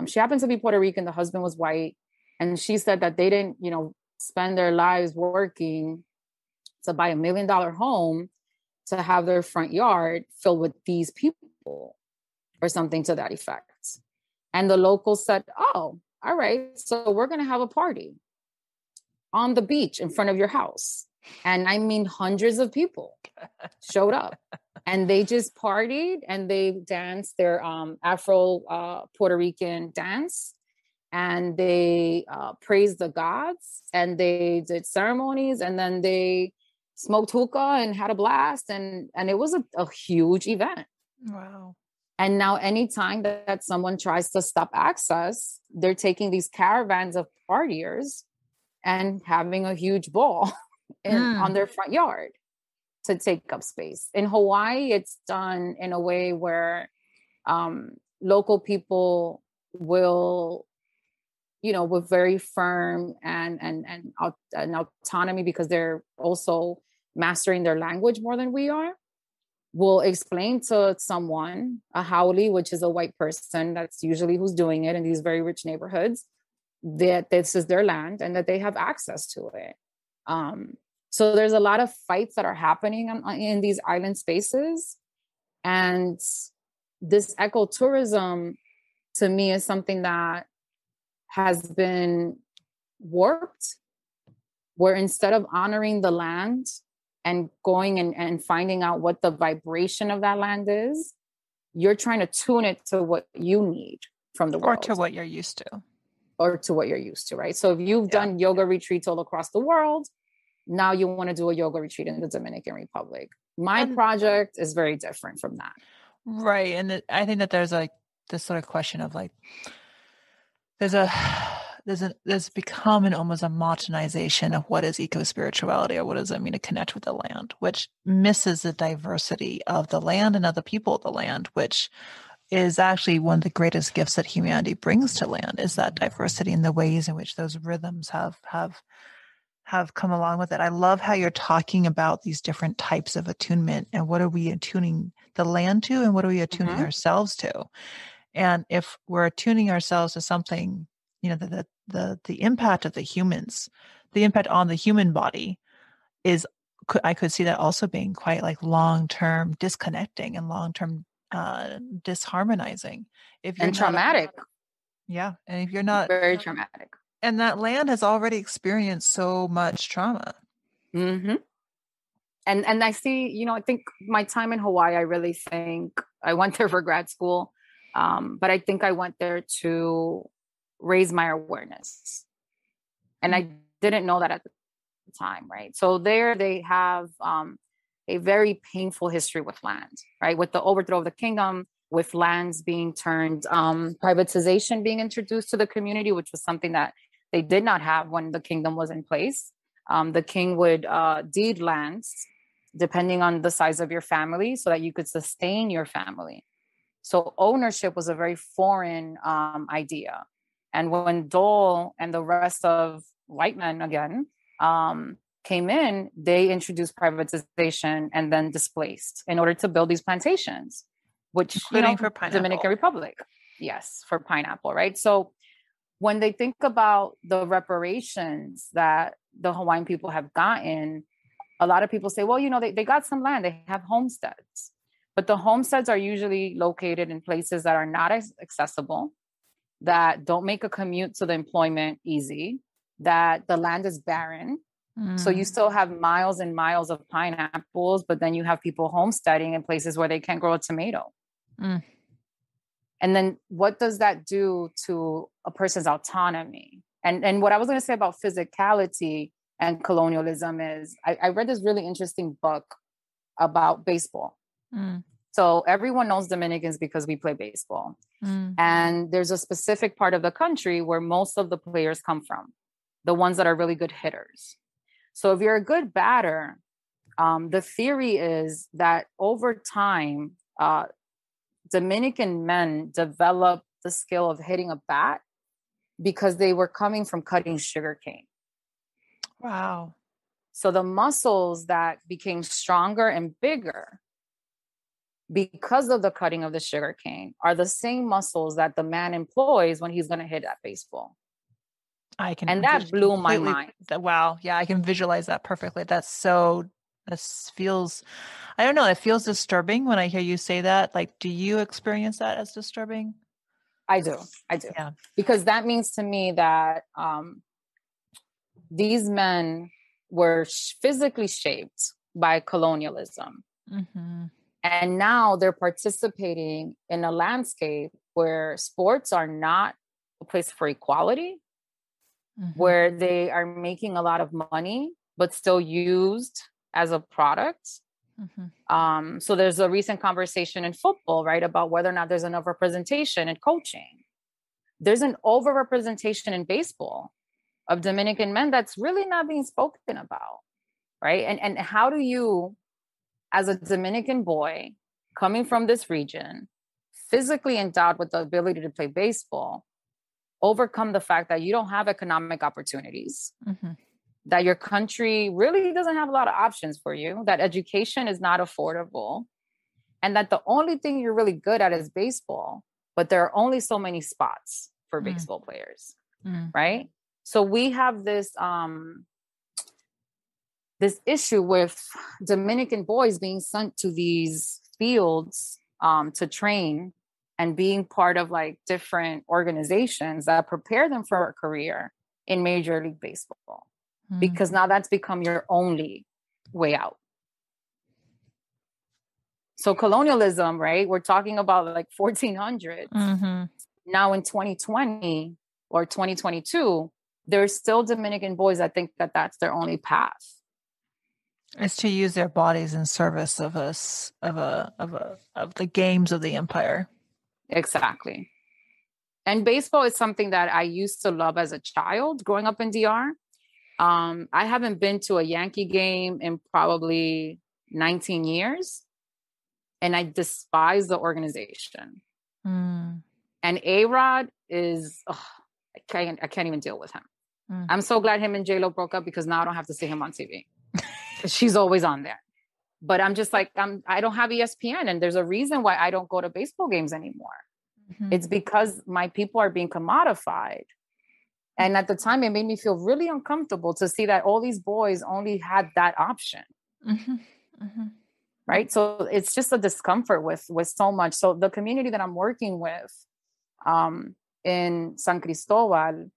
she happened to be Puerto Rican. The husband was white. And she said that they didn't, spend their lives working to buy $1 million home to have their front yard filled with these people or something to that effect. And the locals said, oh, all right, so we're going to have a party on the beach in front of your house. And I mean, hundreds of people showed up and they just partied and they danced their Afro Puerto Rican dance. And they praised the gods and they did ceremonies, and then they smoked hookah and had a blast. And it was a huge event. Wow. And now anytime that someone tries to stop access, they're taking these caravans of partiers and having a huge ball on their front yard to take up space. In Hawaii, it's done in a way where local people will, with very firm and autonomy, because they're also mastering their language more than we are, will explain to someone, a haole, which is a white person, that's usually who's doing it in these very rich neighborhoods, that this is their land and that they have access to it. So there's a lot of fights that are happening in these island spaces. And this ecotourism, to me, is something that has been warped, where instead of honoring the land and going and finding out what the vibration of that land is, you're trying to tune it to what you need from the world. Or to what you're used to. Right? So if you've done yoga retreats all across the world, now you want to do a yoga retreat in the Dominican Republic. My project is very different from that. Right. And I think that there's like this sort of question of like, there's become almost a modernization of what is eco-spirituality, or what does it mean to connect with the land, which misses the diversity of the land and of the people of the land, which is actually one of the greatest gifts that humanity brings to land, is that diversity in the ways in which those rhythms have come along with it. I love how you're talking about these different types of attunement and what are we attuning the land to and what are we attuning ourselves to. And if we're attuning ourselves to something, the impact of the humans, the impact on the human body I could see that also being quite like long-term disconnecting and long-term disharmonizing. And traumatic. And if you're not very traumatic. And that land has already experienced so much trauma. Mm-hmm. And I see, I think my time in Hawaii, I really think I went there for grad school. But I think I went there to raise my awareness. And I didn't know that at the time, right? So there they have a very painful history with land, right? With the overthrow of the kingdom, with lands being turned, privatization being introduced to the community, which was something that they did not have when the kingdom was in place. The king would deed lands depending on the size of your family so that you could sustain your family. So ownership was a very foreign idea. And when Dole and the rest of white men, again, came in, they introduced privatization and then displaced in order to build these plantations, which, including for pineapple. Dominican Republic. Yes, for pineapple, right? So when they think about the reparations that the Hawaiian people have gotten, a lot of people say, well, they got some land, they have homesteads. But the homesteads are usually located in places that are not as accessible, that don't make a commute to the employment easy, that the land is barren. So you still have miles and miles of pineapples, but then you have people homesteading in places where they can't grow a tomato. And then what does that do to a person's autonomy? And what I was going to say about physicality and colonialism is I read this really interesting book about baseball. So everyone knows Dominicans because we play baseball. And there's a specific part of the country where most of the players come from. the ones that are really good hitters. So if you're a good batter, the theory is that over time, Dominican men developed the skill of hitting a bat because they were coming from cutting sugarcane. Wow. So the muscles that became stronger and bigger because of the cutting of the sugarcane are the same muscles that the man employs when he's going to hit that baseball. And that blew my mind. Wow. Yeah, I can visualize that perfectly. This feels, I don't know, it feels disturbing when I hear you say that. Like, do you experience that as disturbing? I do. Yeah. Because that means to me that these men were physically shaped by colonialism. Mm-hmm. And now they're participating in a landscape where sports are not a place for equality, mm-hmm. where they are making a lot of money, but still used as a product. Mm-hmm. So there's a recent conversation in football, right, about whether or not there's enough representation in coaching. There's an overrepresentation in baseball of Dominican men that's really not being spoken about, right? And how do you, as a Dominican boy coming from this region, physically endowed with the ability to play baseball, overcome the fact that you don't have economic opportunities, mm-hmm. that your country really doesn't have a lot of options for you, that education is not affordable, and that the only thing you're really good at is baseball, but there are only so many spots for baseball players, right? So we have this issue with Dominican boys being sent to these fields to train and being part of like different organizations that prepare them for a career in Major League Baseball, because now that's become your only way out. So colonialism, right? We're talking about like 1400s. Mm-hmm. Now in 2020 or 2022, there's still Dominican boys that think that that's their only path. It's to use their bodies in service of the games of the empire. Exactly. And baseball is something that I used to love as a child growing up in DR. I haven't been to a Yankee game in probably 19 years. And I despise the organization. And A-Rod is, I can't even deal with him. I'm so glad him and J-Lo broke up because now I don't have to see him on TV. She's always on there. But I'm just like, I don't have ESPN. And there's a reason why I don't go to baseball games anymore. Mm-hmm. It's because my people are being commodified. And at the time, it made me feel really uncomfortable to see that all these boys only had that option. Mm-hmm. Mm-hmm. Right. So it's just a discomfort with so much. So the community that I'm working with in San Cristobal,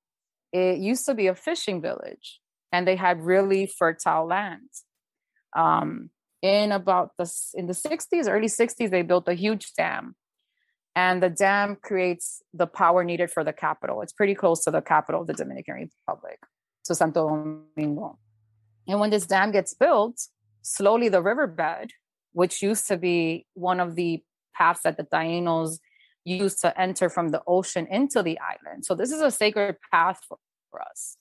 it used to be a fishing village and they had really fertile lands. In the 60s, early 60s, they built a huge dam, and the dam creates the power needed for the capital. It's pretty close to the capital of the Dominican Republic, to Santo Domingo. And when this dam gets built, slowly the riverbed, which used to be one of the paths that the Tainos used to enter from the ocean into the island. So this is a sacred path for us.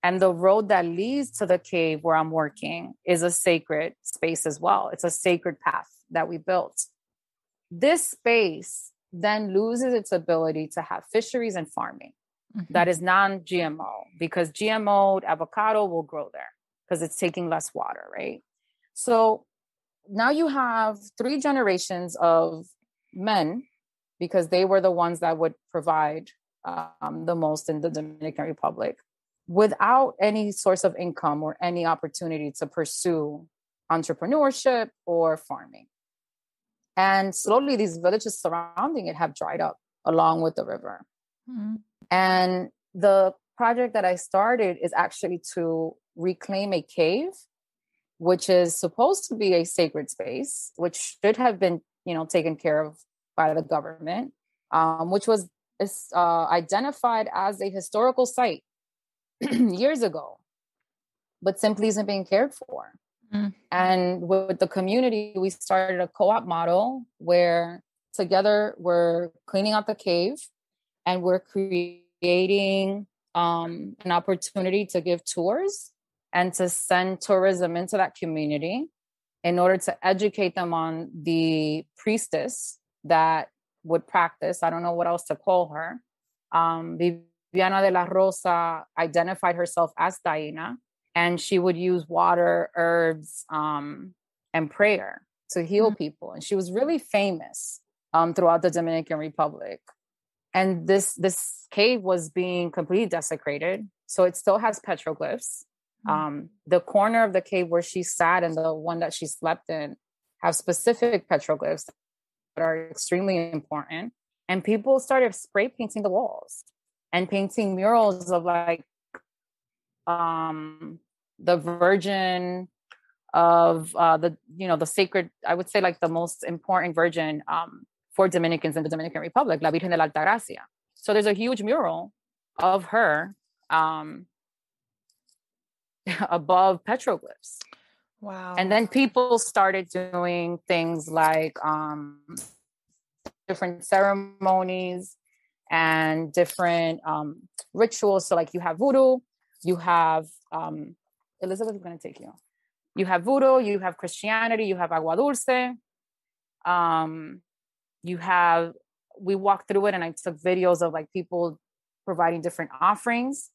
And the road that leads to the cave where I'm working is a sacred space as well. It's a sacred path that we built. This space then loses its ability to have fisheries and farming. Mm-hmm. That is non-GMO, because GMO'd avocado will grow there because it's taking less water, right? So now you have 3 generations of men, because they were the ones that would provide the most in the Dominican Republic, without any source of income or any opportunity to pursue entrepreneurship or farming. And slowly these villages surrounding it have dried up along with the river. Mm-hmm. And the project that I started is actually to reclaim a cave, which is supposed to be a sacred space, which should have been, taken care of by the government, which was identified as a historical site years ago, but simply isn't being cared for. Mm. And with the community, we started a co-op model where together we're cleaning out the cave and we're creating an opportunity to give tours and to send tourism into that community in order to educate them on the priestess that would practice. I don't know what else to call her. Viviana de la Rosa identified herself as Taina, and she would use water, herbs, and prayer to heal people. And she was really famous throughout the Dominican Republic. And this cave was being completely desecrated. So it still has petroglyphs. The corner of the cave where she sat and the one that she slept in have specific petroglyphs that are extremely important. And people started spray painting the walls and painting murals of like the Virgin of the sacred, I would say like the most important virgin for Dominicans in the Dominican Republic, La Virgen de la Altagracia. So there's a huge mural of her above petroglyphs. Wow. And then people started doing things like different ceremonies and different rituals. So like you have voodoo, you have Elizabeth is going to take you. You have voodoo, you have Christianity, you have agua dulce. We walked through it and I took videos of like people providing different offerings.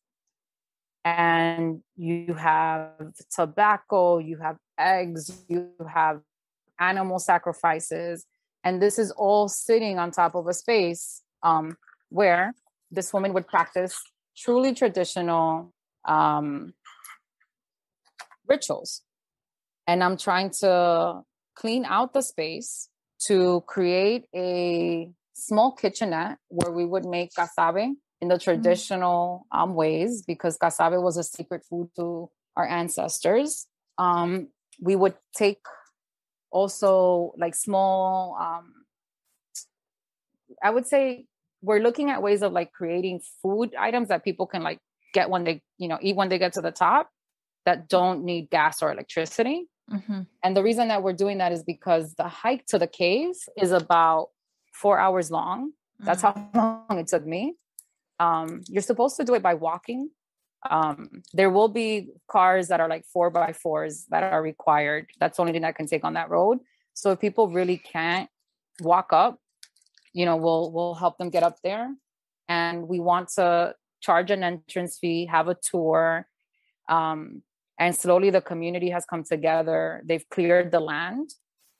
And you have tobacco, you have eggs, you have animal sacrifices. And this is all sitting on top of a space where this woman would practice truly traditional rituals. And I'm trying to clean out the space to create a small kitchenette where we would make casabe in the traditional ways, because casabe was a secret food to our ancestors. We would take also like small, I would say we're looking at ways of like creating food items that people can like get when they, eat when they get to the top that don't need gas or electricity. Mm-hmm. And the reason that we're doing that is because the hike to the cave is about 4 hours long. That's how long it took me. You're supposed to do it by walking. There will be cars that are like 4x4s that are required. That's the only thing that can take on that road. So if people really can't walk up, we'll help them get up there. And we want to charge an entrance fee, have a tour. And slowly the community has come together. They've cleared the land.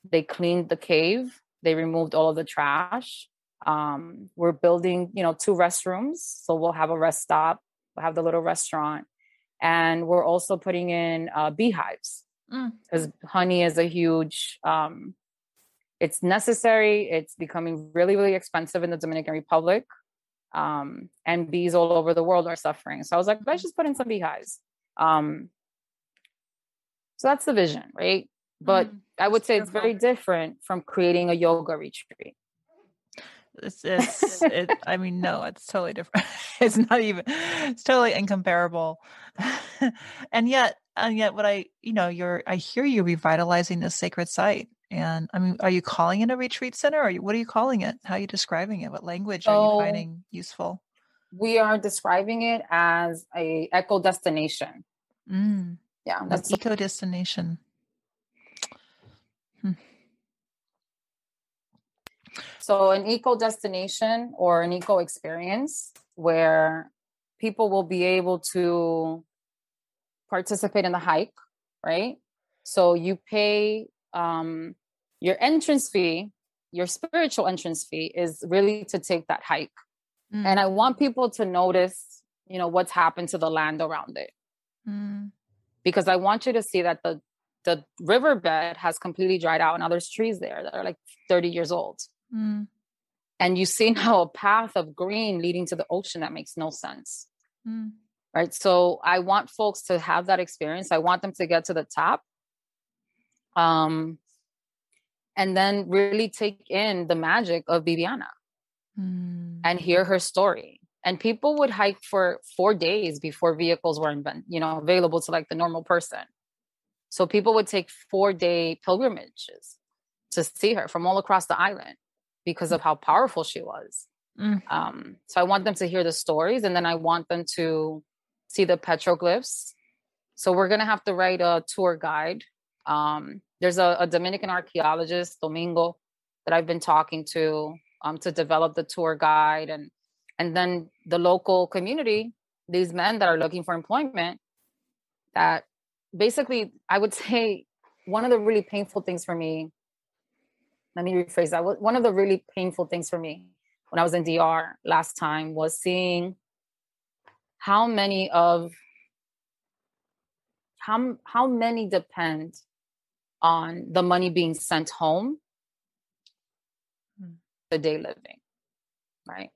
They cleaned the cave. They removed all of the trash. We're building, 2 restrooms. So we'll have a rest stop. We'll have the little restaurant. And we're also putting in beehives because honey is a huge, it's necessary. It's becoming really, really expensive in the Dominican Republic. And bees all over the world are suffering. So I was like, let's just put in some beehives. So that's the vision, right? But I would say it's very different from creating a yoga retreat. No, it's totally different. It's totally incomparable. and yet what I hear you revitalizing this sacred site. And are you calling it a retreat center, or what are you calling it? How are you describing it? What language are you finding useful? We are describing it as a eco destination. Yeah, that's eco destination. So an eco destination or an eco experience where people will be able to participate in the hike, right? So you pay your entrance fee, your spiritual entrance fee is really to take that hike. And I want people to notice, what's happened to the land around it. Because I want you to see that the riverbed has completely dried out. Now there's trees there that are like 30 years old. And you see now a path of green leading to the ocean that makes no sense. Right? So I want folks to have that experience. I want them to get to the top. And then really take in the magic of Viviana and hear her story. And people would hike for 4 days before vehicles were available to like the normal person. So people would take 4-day pilgrimages to see her from all across the island because of how powerful she was. So I want them to hear the stories, and then I want them to see the petroglyphs. So we're going to have to write a tour guide. There's a Dominican archaeologist, Domingo, that I've been talking to develop the tour guide, and then the local community, these men that are looking for employment, that basically, I would say one of the really painful things for me, let me rephrase that. One of the really painful things for me when I was in DR last time was seeing how many depend on the money being sent home, the day living, right?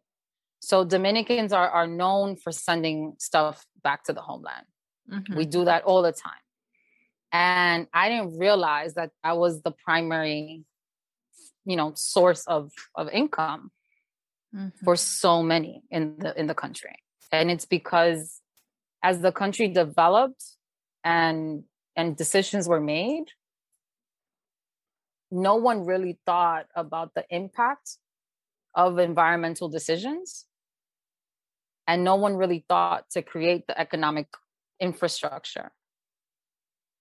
So Dominicans are known for sending stuff back to the homeland. We do that all the time. And I didn't realize that was the primary, source of income for so many in the country. And it's because as the country developed and decisions were made, no one really thought about the impact of environmental decisions. And no one really thought to create the economic infrastructure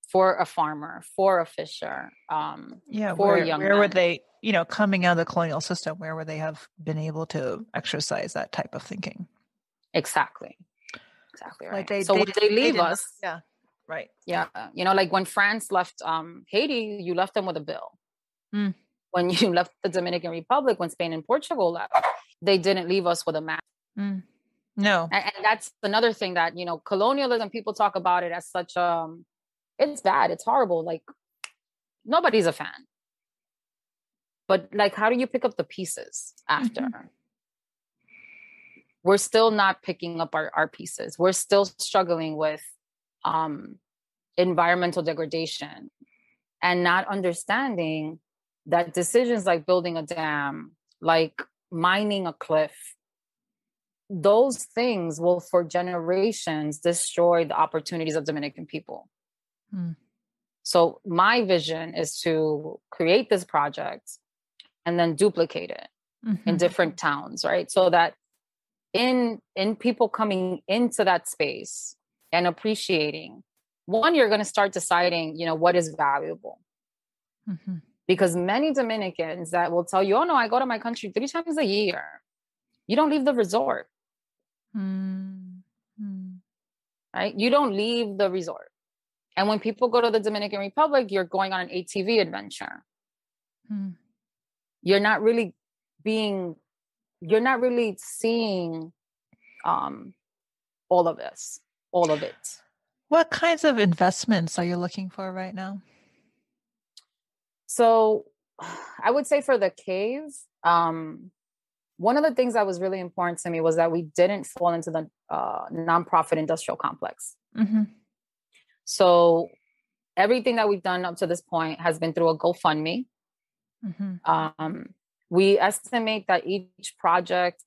for a farmer, for a fisher, for a young where man. would they, coming out of the colonial system, where would they have been able to exercise that type of thinking? Exactly right. Like when they leave us, right. Yeah, like when France left Haiti, you left them with a bill. When you left the Dominican Republic, when Spain and Portugal left, they didn't leave us with a map. No. And that's another thing that, colonialism, people talk about it as such it's bad, it's horrible. Like, nobody's a fan. But like, how do you pick up the pieces after? We're still not picking up our pieces. We're still struggling with environmental degradation and not understanding that decisions like building a dam, like mining a cliff, those things will for generations destroy the opportunities of Dominican people. So my vision is to create this project and then duplicate it in different towns, right? So that in people coming into that space and appreciating, one, you're going to start deciding, what is valuable. Because many Dominicans that will tell you, oh no, I go to my country 3 times a year. You don't leave the resort. Right? You don't leave the resort. And when people go to the Dominican Republic, you're going on an ATV adventure. You're not really seeing all of it. What kinds of investments are you looking for right now? So I would say for the cave, one of the things that was really important to me was that we didn't fall into the nonprofit industrial complex. So everything that we've done up to this point has been through a GoFundMe. We estimate that each project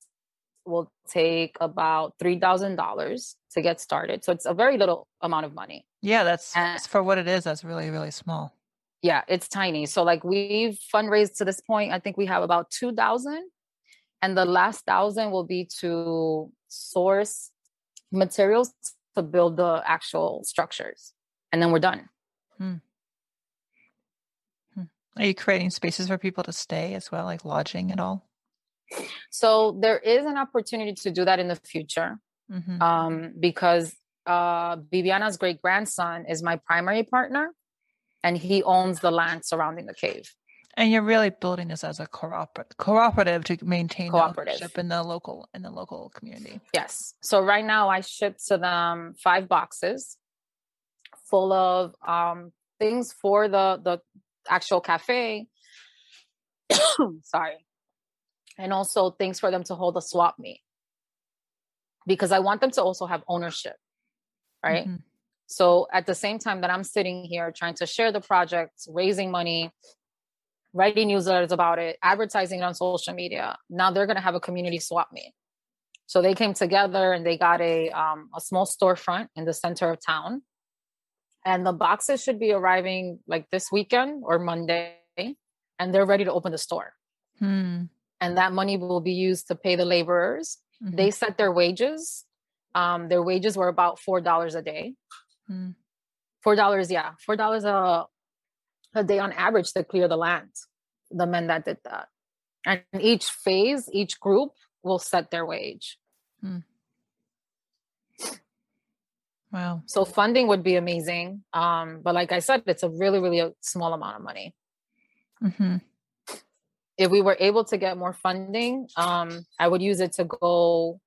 will take about $3,000 to get started. So it's a very little amount of money. Yeah, that's for what it is. That's really, really small. Yeah, it's tiny. So like we've fundraised to this point, I think we have about 2,000. And the last 1,000 will be to source materials to build the actual structures. And then we're done. Are you creating spaces for people to stay as well, like lodging and all? So there is an opportunity to do that in the future. Because Viviana's great-grandson is my primary partner, and he owns the land surrounding the cave. And you're really building this as a cooperative to maintain ownership in the local community. Yes. So right now I ship to them 5 boxes full of things for the actual cafe. Sorry. And also things for them to hold a swap meet. Because I want them to also have ownership. Right. So at the same time that I'm sitting here trying to share the project, raising money, writing newsletters about it, advertising it on social media, now they're going to have a community swap meet. So they came together and they got a small storefront in the center of town. And the boxes should be arriving like this weekend or Monday. And they're ready to open the store. And And that money will be used to pay the laborers. They set their wages. Their wages were about $4 a day. $4, yeah. $4 a day on average to clear the land. The men that did that. And each phase, each group will set their wage. Wow. So funding would be amazing. But like I said, it's a really, really a small amount of money. If we were able to get more funding, I would use it to go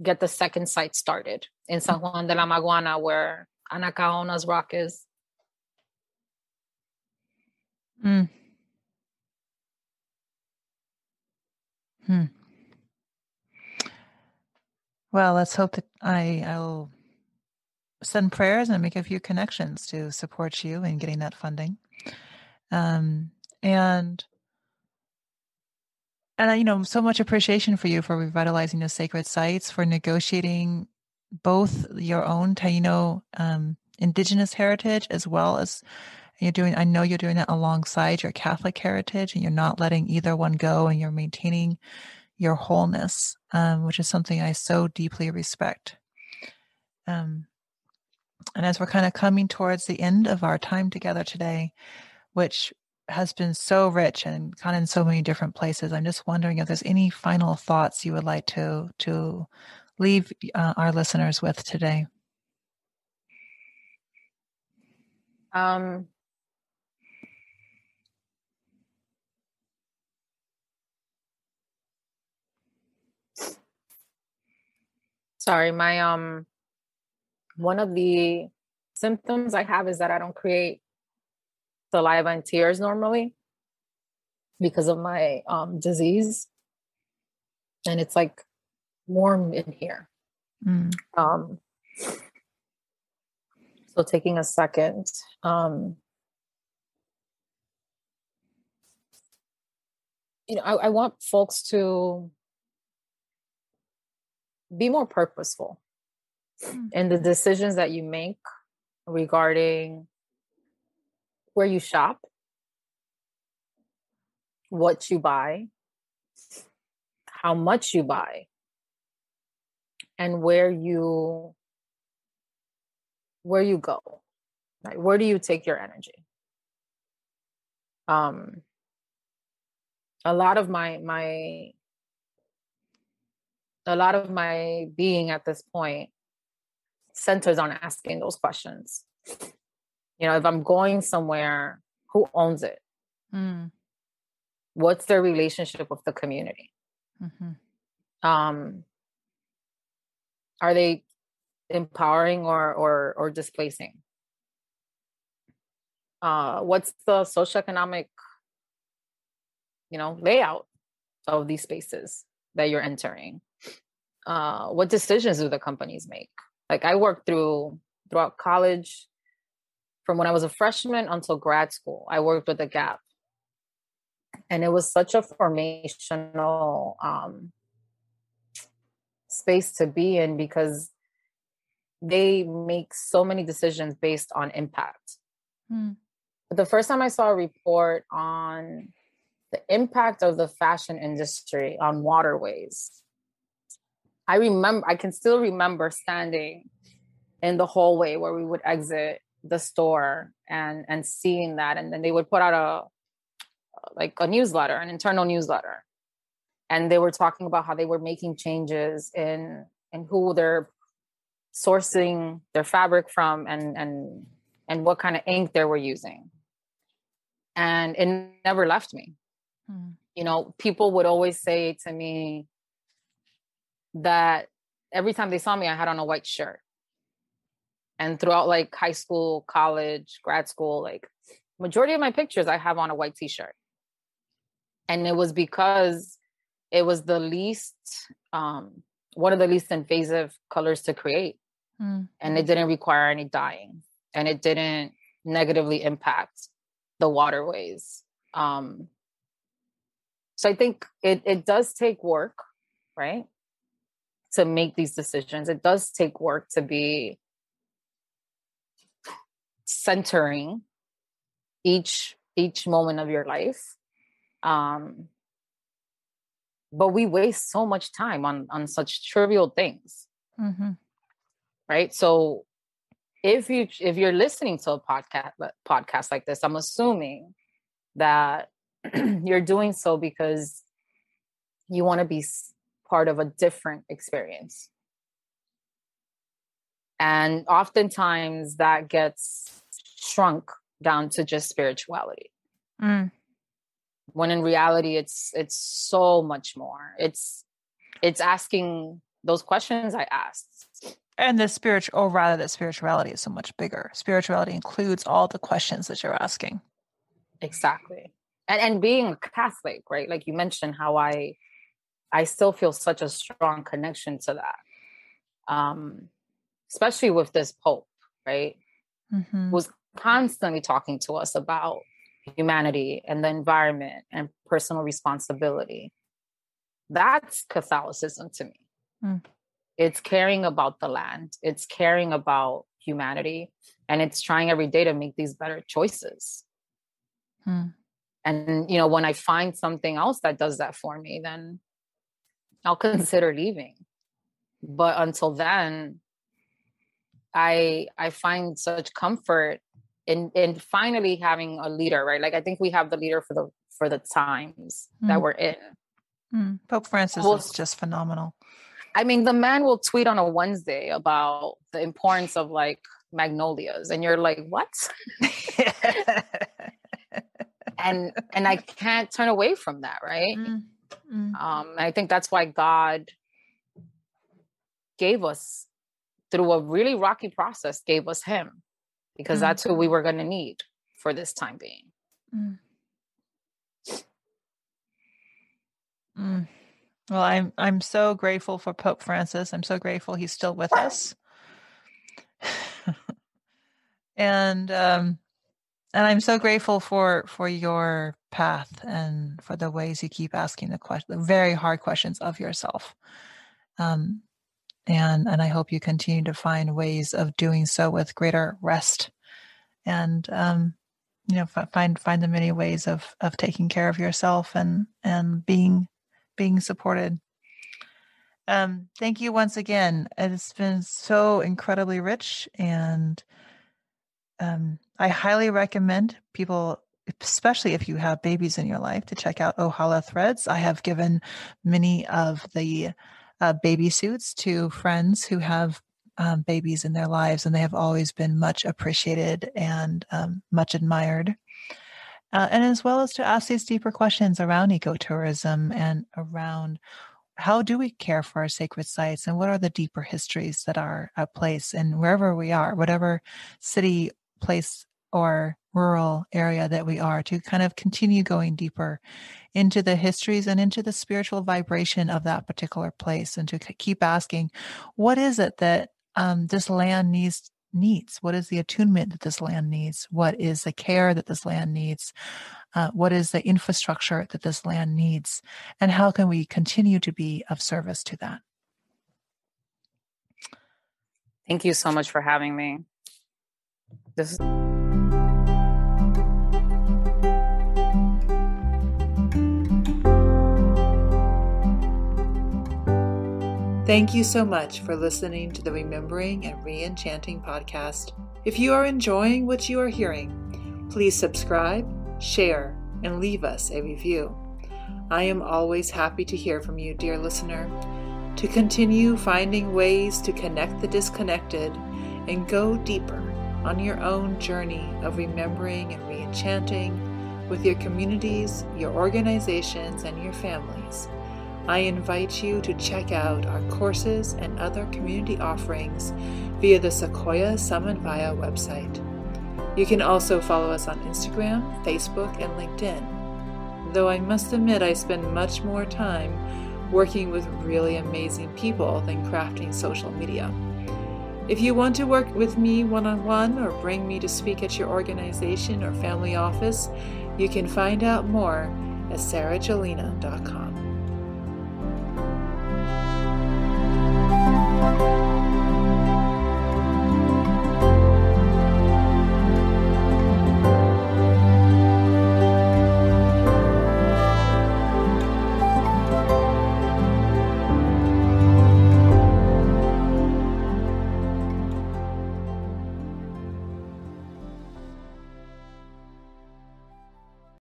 get the second site started in San Juan de la Maguana, where Anacaona's rock is. Well, let's hope that I'll send prayers and make a few connections to support you in getting that funding. And so much appreciation for you for revitalizing the sacred sites, for negotiating both your own Taino indigenous heritage, as well as I know you're doing that alongside your Catholic heritage, and you're not letting either one go, and you're maintaining your wholeness, which is something I so deeply respect. And as we're kind of coming towards the end of our time together today, which has been so rich and kind of in so many different places, I'm just wondering if there's any final thoughts you would like to leave our listeners with today. Sorry, my one of the symptoms I have is that I don't create saliva and tears normally because of my disease, and it's like warm in here. So taking a second, I want folks to be more purposeful in the decisions that you make regarding where you shop, what you buy, how much you buy, and where you go. Right? Where do you take your energy? A lot of my being at this point centers on asking those questions. If I'm going somewhere, who owns it? What's their relationship with the community? Are they empowering or displacing? What's the socioeconomic, layout of these spaces that you're entering? What decisions do the companies make? Like I worked throughout college, from when I was a freshman until grad school, I worked with the Gap. And it was such a formational space to be in, because they make so many decisions based on impact. But the first time I saw a report on the impact of the fashion industry on waterways, I can still remember standing in the hallway where we would exit the store and seeing that. And then they would put out a newsletter, an internal newsletter. And they were talking about how they were making changes in who they're sourcing their fabric from and what kind of ink they were using. And it never left me. People would always say to me that every time they saw me, I had on a white shirt. And throughout high school, college, grad school, majority of my pictures, I have on a white t-shirt. And it was because it was the least, one of the least invasive colors to create. And it didn't require any dyeing, and it didn't negatively impact the waterways. So I think it does take work, right, to make these decisions. It does take work to be centering each moment of your life. but we waste so much time on such trivial things. Mm-hmm. Right. So if you're listening to a podcast like this, I'm assuming that you're doing so because you want to be part of a different experience. And oftentimes that gets shrunk down to just spirituality. Mm. When in reality, it's so much more. It's asking those questions I asked. And the spirituality is so much bigger. Spirituality includes all the questions that you're asking. Exactly. And being a Catholic, right? Like you mentioned how I still feel such a strong connection to that. Especially with this Pope, right? Mm-hmm. Who's constantly talking to us about humanity and the environment and personal responsibility. That's Catholicism to me. Mm. It's caring about the land. It's caring about humanity. And it's trying every day to make these better choices. Mm. And, when I find something else that does that for me, then I'll consider leaving. But until then, I find such comfort in finally having a leader, right? Like I think we have the leader for the times that we're in. Mm. Pope Francis is just phenomenal. I mean, the man will tweet on a Wednesday about the importance of like magnolias, and you're like, what? and I can't turn away from that, right? I think that's why God gave us, through a really rocky process, gave us him, because that's who we were going to need for this time being. Well, I'm so grateful for Pope Francis. I'm so grateful he's still with us. And I'm so grateful for your path and for the ways you keep asking the very hard questions of yourself. And I hope you continue to find ways of doing so with greater rest, and find the many ways of taking care of yourself and being supported. Thank you once again. It's been so incredibly rich, and I highly recommend people, especially if you have babies in your life, to check out Ojala Threads. I have given many of the baby suits to friends who have babies in their lives, and they have always been much appreciated and much admired. And as well as to ask these deeper questions around ecotourism and around how do we care for our sacred sites, and what are the deeper histories that are at place, and wherever we are, whatever city, place, or rural area that we are, to kind of continue going deeper into the histories and into the spiritual vibration of that particular place, and to keep asking, what is it that this land needs? What is the attunement that this land needs? What is the care that this land needs? What is the infrastructure that this land needs? And how can we continue to be of service to that? Thank you so much for having me. Thank you so much for listening to the Remembering and ReEnchanting Podcast. If you are enjoying what you are hearing, please subscribe, share, and leave us a review. I am always happy to hear from you, dear listener, to continue finding ways to connect the disconnected and go deeper on your own journey of remembering and reenchanting with your communities, your organizations, and your families. I invite you to check out our courses and other community offerings via the Sequoia Samanvaya website. You can also follow us on Instagram, Facebook, and LinkedIn. Though I must admit I spend much more time working with really amazing people than crafting social media. If you want to work with me one-on-one or bring me to speak at your organization or family office, you can find out more at sarajolena.com.